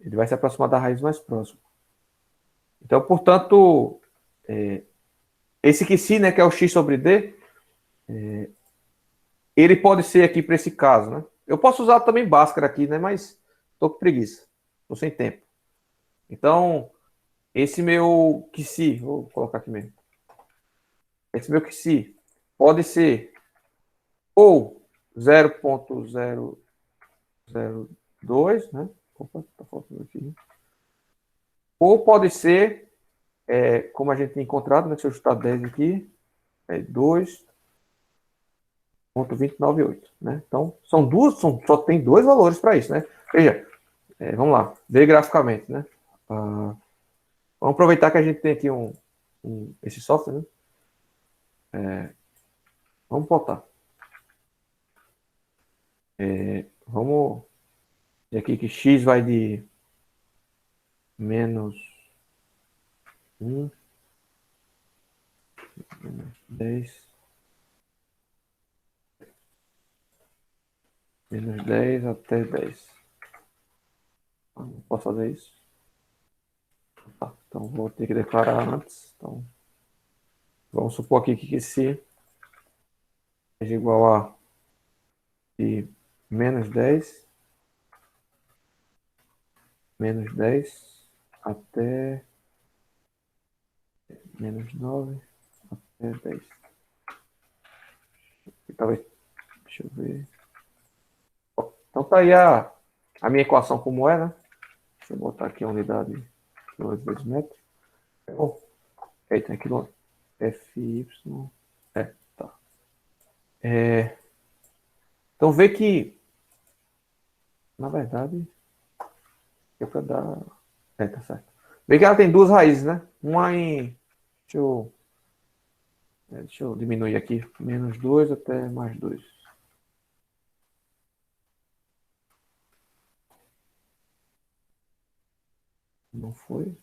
[SPEAKER 2] Ele vai se aproximar da raiz mais próxima. Então, portanto, esse que se, né, que é o x sobre d, ele pode ser aqui para esse caso, né? Eu posso usar também Bhaskara aqui, né? Mas estou com preguiça, estou sem tempo. Então, esse meu que se, vou colocar aqui mesmo. Esse meu que se pode ser ou 0,002, né? Opa, tá faltando aqui. Ou pode ser, como a gente tinha encontrado, né? Deixa eu ajustar 10 aqui. 2,298, né? Então, só tem dois valores para isso, né? Veja, vamos lá, ver graficamente, né? Vamos aproveitar que a gente tem aqui esse software, né? Vamos botar. Vamos ver aqui que x vai de menos 1, menos 10, menos 10 até 10. Não posso fazer isso? Tá, então vou ter que declarar antes. Então, vamos supor aqui que esse seja igual a de menos 10 até menos 9 até 10. E talvez, deixa eu ver. Então tá aí a minha equação como é, né? Deixa eu botar aqui a unidade quilômetros vezes metro. Bom, eita, é quilômetro. FY. Tá. Então vê que, na verdade, é para dar. Tá certo. Vê que ela tem duas raízes, né? Uma em. Deixa eu diminuir aqui. Menos 2 até mais 2. Não foi?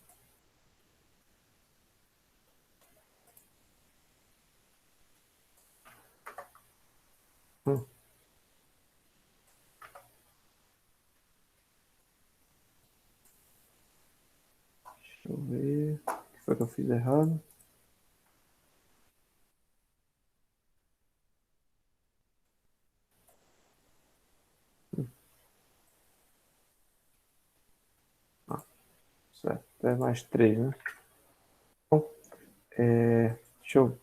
[SPEAKER 2] Deixa eu ver. O que foi que eu fiz errado? Certo. Até mais 3, né? Então, deixa eu.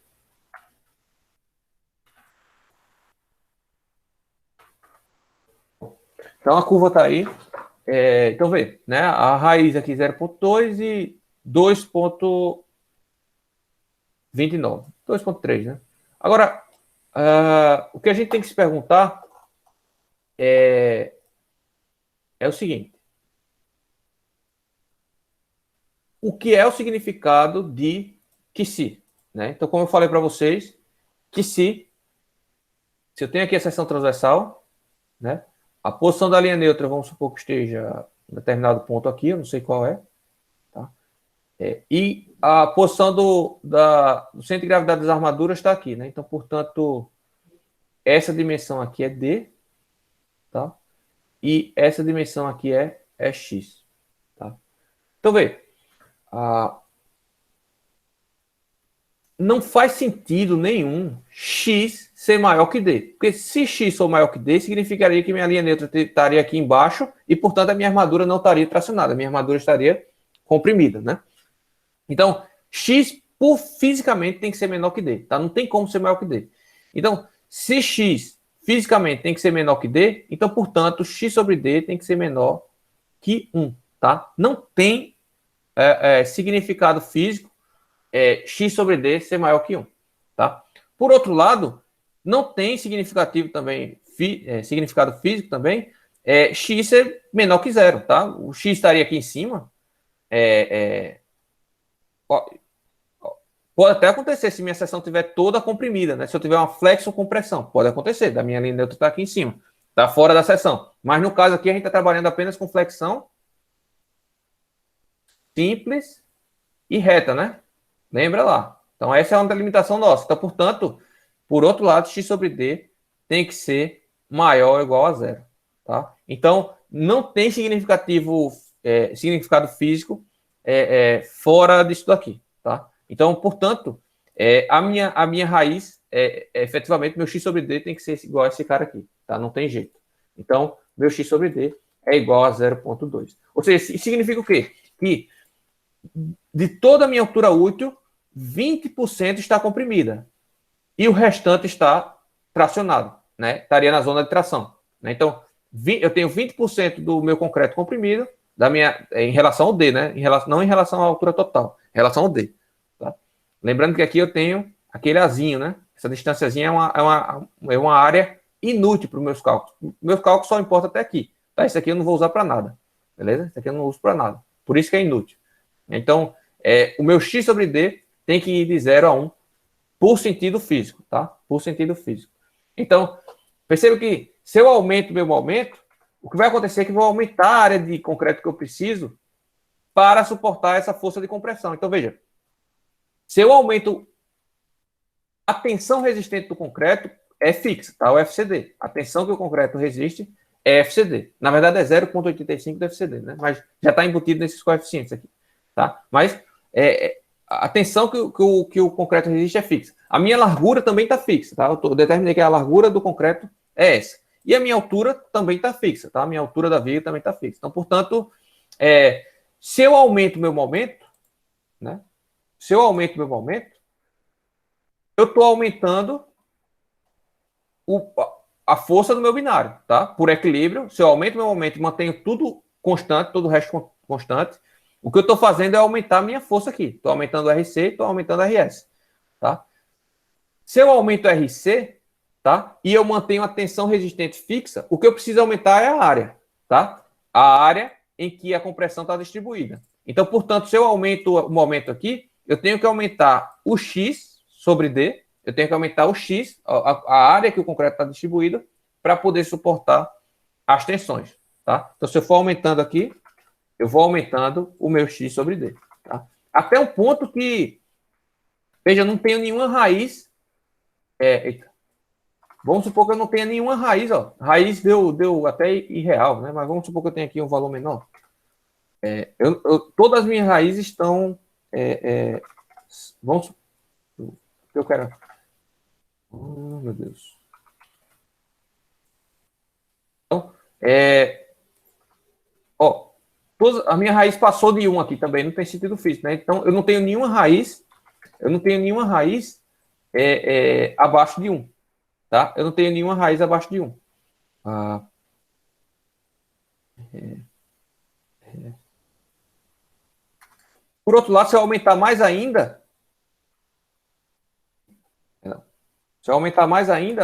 [SPEAKER 2] Então a curva está aí. Então vê, né? A raiz aqui 0,2 e 2,29. 2,3, né? Agora, o que a gente tem que se perguntar é o seguinte. O que é o significado de que se? Né? Então, como eu falei para vocês, que se eu tenho aqui a seção transversal, né? A posição da linha neutra, vamos supor que esteja em determinado ponto aqui, eu não sei qual é. Tá? E a posição do centro de gravidade das armaduras está aqui. Né? Então, portanto, essa dimensão aqui é D. Tá? E essa dimensão aqui é X. Tá? Então, vê. Não faz sentido nenhum x ser maior que d. Porque se x for maior que d, significaria que minha linha neutra estaria aqui embaixo e, portanto, a minha armadura não estaria tracionada. A minha armadura estaria comprimida, né? Então, x, fisicamente, tem que ser menor que d. Tá? Não tem como ser maior que d. Então, se x fisicamente tem que ser menor que D, então, portanto, x sobre D tem que ser menor que 1, tá? Não tem significado físico x sobre D ser maior que 1, tá? Por outro lado, não tem significativo também, significado físico também, x ser menor que 0, tá? O x estaria aqui em cima, pode até acontecer se minha seção estiver toda comprimida, né? Se eu tiver uma flexo-compressão, pode acontecer, da minha linha neutra está aqui em cima, está fora da seção. Mas no caso aqui, a gente está trabalhando apenas com flexão simples e reta, né? Lembra lá. Então, essa é uma delimitação nossa. Então, portanto, por outro lado, x sobre D tem que ser maior ou igual a 0. Tá? Então, não tem significado físico fora disso daqui. Tá? Então, portanto, a minha raiz, efetivamente, meu x sobre D tem que ser igual a esse cara aqui. Tá? Não tem jeito. Então, meu x sobre D é igual a 0,2. Ou seja, isso significa o quê? Que de toda a minha altura útil, 20% está comprimida. E o restante está tracionado. Né? Estaria na zona de tração. Né? Então, eu tenho 20% do meu concreto comprimido em relação ao D, né? Não em relação à altura total, em relação ao D. Tá? Lembrando que aqui eu tenho aquele azinho, né? Essa distânciazinha é uma área inútil para os meus cálculos. Meus cálculos só importam até aqui. Tá? Isso aqui eu não vou usar para nada. Beleza? Isso aqui eu não uso para nada. Por isso que é inútil. Então, o meu x sobre D tem que ir de 0 a 1 por sentido físico, tá? Por sentido físico. Então, perceba que se eu aumento o meu momento, o que vai acontecer é que eu vou aumentar a área de concreto que eu preciso para suportar essa força de compressão. Então, veja, se eu aumento a tensão resistente do concreto, é fixa, tá? O FCD. A tensão que o concreto resiste é FCD. Na verdade, é 0,85 do FCD, né? Mas já está embutido nesses coeficientes aqui, tá? Mas a tensão que o concreto resiste é fixa. A minha largura também está fixa, tá? Eu determinei que a largura do concreto é essa. E a minha altura também está fixa, tá? A minha altura da viga também está fixa. Então, portanto, se eu aumento meu momento, né? Se eu aumento meu momento, eu estou aumentando a força do meu binário, tá? Por equilíbrio, se eu aumento meu momento e mantenho tudo constante, todo o resto constante, o que eu estou fazendo é aumentar a minha força aqui. Estou aumentando o RC e estou aumentando o RS, tá? Se eu aumento o RC, tá? E eu mantenho a tensão resistente fixa, o que eu preciso aumentar é a área, tá? A área em que a compressão está distribuída. Então, portanto, se eu aumento o momento aqui, eu tenho que aumentar o X sobre D, eu tenho que aumentar o X, a área que o concreto está distribuído, para poder suportar as tensões, tá? Então, se eu for aumentando aqui, eu vou aumentando o meu X sobre D, tá? Até o ponto que, veja, eu não tenho nenhuma raiz. Vamos supor que eu não tenha nenhuma raiz, ó. Raiz deu até irreal, né? Mas vamos supor que eu tenha aqui um valor menor. Todas as minhas raízes estão. Vamos supor. Eu quero. Oh, meu Deus. Então, a minha raiz passou de 1 aqui também, não tem sentido físico, né? Então, eu não tenho nenhuma raiz. Abaixo de 1. Tá? Eu não tenho nenhuma raiz abaixo de 1. Por outro lado, se eu aumentar mais ainda,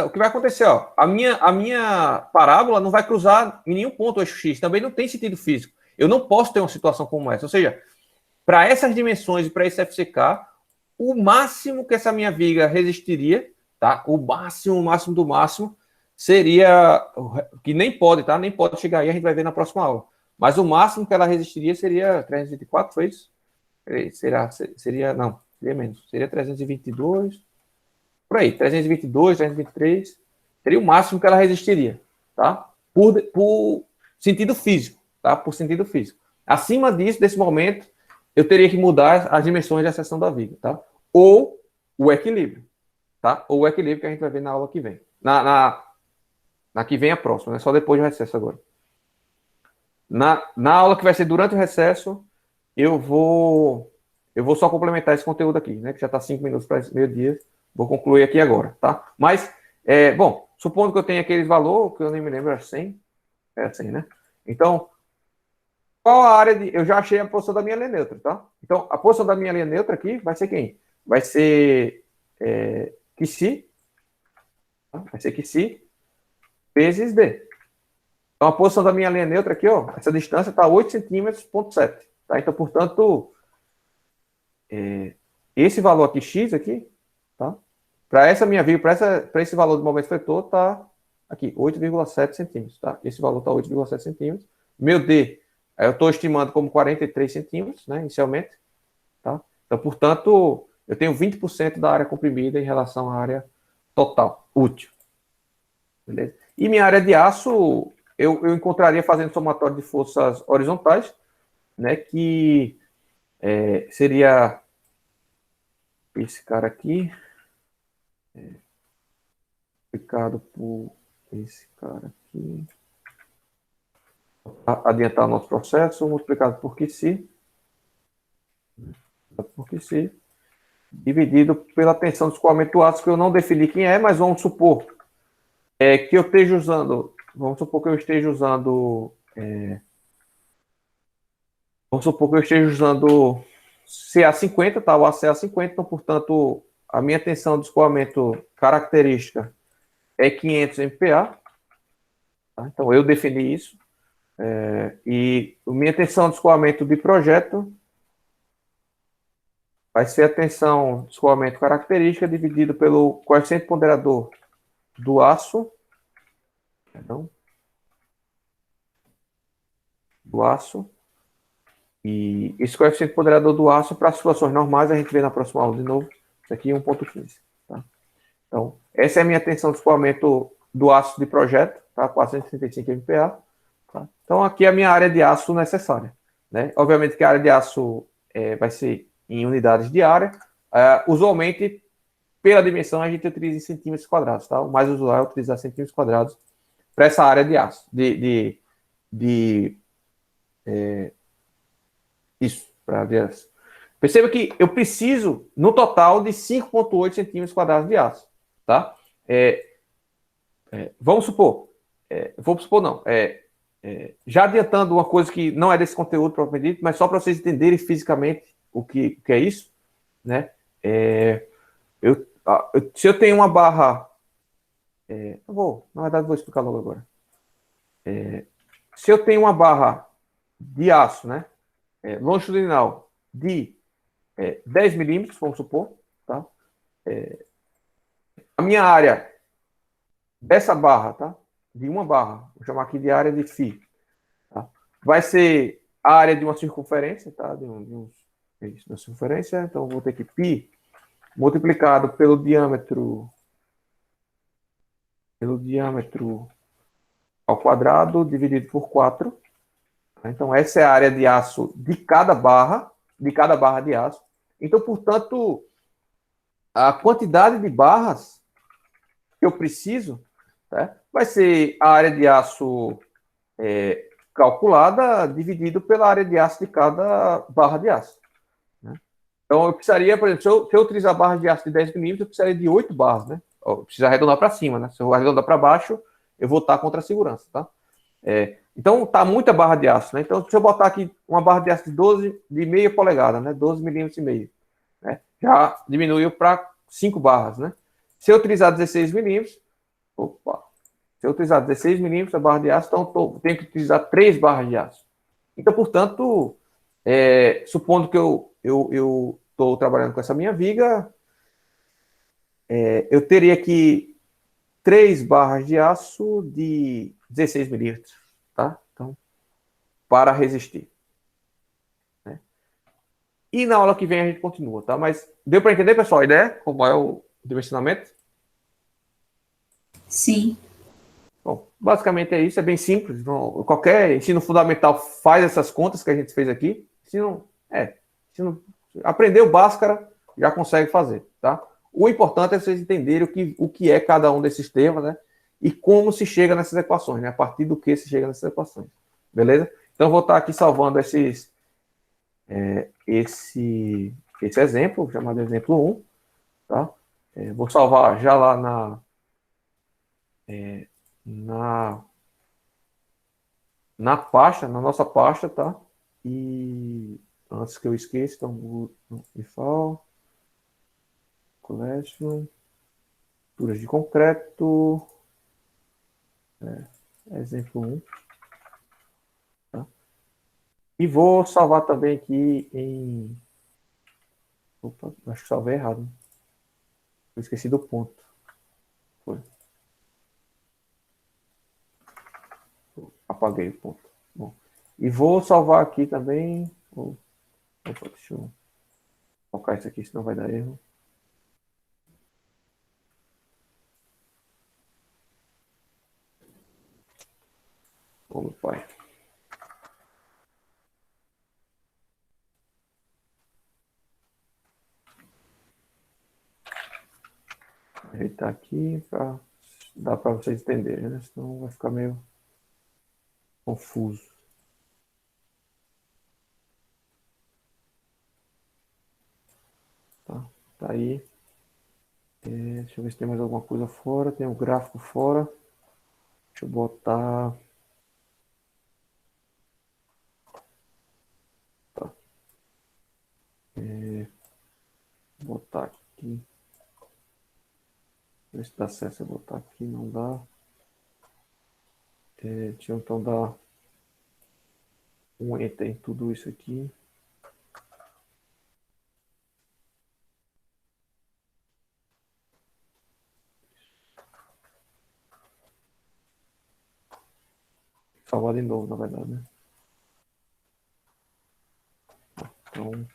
[SPEAKER 2] o que vai acontecer? Ó, a minha parábola não vai cruzar em nenhum ponto o eixo X, também não tem sentido físico. Eu não posso ter uma situação como essa. Ou seja, para essas dimensões e para esse FCK, o máximo que essa minha viga resistiria, tá? O máximo do máximo, seria, que nem pode, tá? Nem pode chegar aí, a gente vai ver na próxima aula. Mas o máximo que ela resistiria seria 324, foi isso? Seria menos. Seria 322, por aí, 322, 323, seria o máximo que ela resistiria, tá? Por sentido físico, tá? Por sentido físico. Acima disso, desse momento, eu teria que mudar as dimensões da seção da viga, tá? Ou o equilíbrio, tá? Ou o equilíbrio que a gente vai ver na aula que vem. Na que vem a próxima, né? Só depois do recesso agora. Na aula que vai ser durante o recesso, eu vou só complementar esse conteúdo aqui, né? Que já está 5 minutos para meio-dia. Vou concluir aqui agora, tá? Mas, bom, supondo que eu tenha aquele valor, que eu nem me lembro, é 100. É 100, né? Então, qual a área de... Eu já achei a posição da minha linha neutra, tá? Então, a posição da minha linha neutra aqui vai ser quem? Vai ser QC, tá? Vai ser QC vezes D. Então, a posição da minha linha neutra aqui, ó, essa distância está 8 centímetros, ponto 7. Tá? Então, portanto, esse valor aqui, X aqui, tá? Para essa minha vírgula, para esse valor do momento vetor, tá aqui, 8,7 centímetros, tá? Esse valor tá 8,7 centímetros. Meu D, eu estou estimando como 43 centímetros, né, inicialmente, tá? Então, portanto, eu tenho 20% da área comprimida em relação à área total, útil. Beleza? E minha área de aço, eu encontraria fazendo somatório de forças horizontais, né, que seria esse cara aqui, multiplicado por esse cara aqui, adiantar o nosso processo, multiplicado por QC, dividido pela tensão de escoamento do aço, que eu não defini quem é, mas vamos supor que eu esteja usando, vamos supor que eu esteja usando, CA50, tá? O aço CA50, então, portanto, a minha tensão de escoamento característica é 500 MPa, tá? Então, eu defini isso. E a minha tensão de escoamento de projeto vai ser a tensão de escoamento característica dividido pelo coeficiente ponderador do aço, perdão, do aço, e esse coeficiente ponderador do aço, para situações normais, a gente vê na próxima aula de novo, isso aqui é 1,15. Tá? Então, essa é a minha tensão de escoamento do aço de projeto, tá? 435 MPa. Tá? Então, aqui é a minha área de aço necessária. Né? Obviamente que a área de aço vai ser em unidades de área. Usualmente, pela dimensão, a gente utiliza em centímetros quadrados. Tá? O mais usual é utilizar centímetros quadrados para essa área de aço. Isso, para ver. Perceba que eu preciso, no total, de 5,8 centímetros quadrados de aço. Tá? Vamos supor, não, já adiantando uma coisa que não é desse conteúdo propriamente dito, mas só para vocês entenderem fisicamente o que é isso, né? Se eu tenho uma barra, na verdade vou explicar logo agora. Se eu tenho uma barra de aço, né, longitudinal de 10 milímetros, vamos supor, tá? A minha área dessa barra, tá? De uma barra, vou chamar aqui de área de φ, tá? Vai ser a área de uma circunferência, tá? Da circunferência, então vou ter que π multiplicado pelo diâmetro ao quadrado dividido por 4. Então essa é a área de aço de cada barra de aço. Então, portanto, a quantidade de barras que eu preciso, tá, vai ser a área de aço calculada dividido pela área de aço de cada barra de aço. Né? Então, eu precisaria, por exemplo, se eu utilizar barras de aço de 10 milímetros, eu precisaria de 8 barras. Né? Eu preciso arredondar para cima. Né? Se eu arredondar para baixo, eu vou estar contra a segurança. Tá? Então, está muita barra de aço. Né? Então, se eu botar aqui uma barra de aço de meia polegada, né? 12 milímetros e meio, né? Já diminuiu para 5 barras. Né? Se eu utilizar 16 milímetros, se eu utilizar 16 milímetros a barra de aço, então eu tenho que utilizar 3 barras de aço. Então, portanto, supondo que eu estou trabalhando com essa minha viga, eu teria aqui 3 barras de aço de 16 milímetros, tá? Então, para resistir. Né? E na aula que vem a gente continua, tá? Mas deu para entender, pessoal, a ideia? Como é o dimensionamento?
[SPEAKER 1] Sim.
[SPEAKER 2] Bom, basicamente é isso, é bem simples. Qualquer ensino fundamental faz essas contas que a gente fez aqui. Aprendeu Bhaskara, já consegue fazer, tá? O importante é vocês entenderem o que é cada um desses temas, né? E como se chega nessas equações, né? A partir do que se chega nessas equações. Beleza? Então, eu vou estar aqui salvando esse exemplo, chamado exemplo 1, tá? Vou salvar já lá na, na pasta, na nossa pasta, tá? E antes que eu esqueça, então, file, collection, estruturas de concreto, exemplo 1, tá? E vou salvar também aqui em... Opa, acho que salvei errado, né? Eu esqueci do ponto. Foi. Apaguei o ponto. Bom. E vou salvar aqui também. Opa, deixa eu colocar isso aqui, senão vai dar erro. Ô, meu pai. Ajeitar aqui para dar para vocês entenderem, né? Senão vai ficar meio confuso. Tá aí. Deixa eu ver se tem mais alguma coisa fora. Tem um gráfico fora. Deixa eu botar. Tá. Botar aqui. Ver se dá certo eu botar aqui. Não dá. Deixa eu então dar um enter em tudo isso aqui. Salvar de novo, na verdade, né? Então,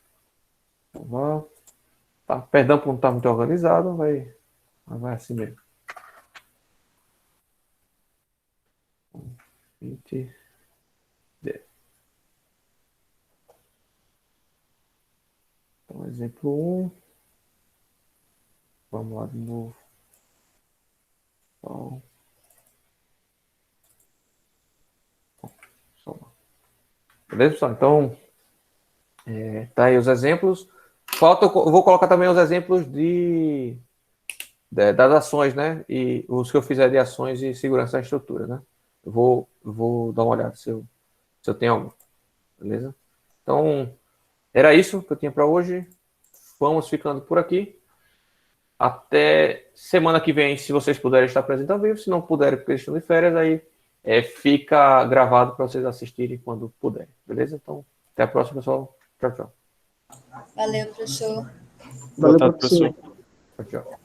[SPEAKER 2] salvar. Tá. Perdão por não estar muito organizado, vai assim mesmo. 20. Então, exemplo 1. Vamos lá de novo. Então, beleza, pessoal? Então, tá aí os exemplos. Falta, eu vou colocar também os exemplos das ações, né? E os que eu fizer de ações e segurança da estrutura, né? Eu vou dar uma olhada se eu tenho algum. Beleza? Então, era isso que eu tinha para hoje. Vamos ficando por aqui. Até semana que vem, se vocês puderem estar presentes ao vivo. Se não puderem, porque eles estão de férias, aí fica gravado para vocês assistirem quando puderem. Beleza? Então, até a próxima, pessoal. Tchau, tchau.
[SPEAKER 1] Valeu, professor.
[SPEAKER 3] Valeu, professor.
[SPEAKER 2] Tchau, tchau.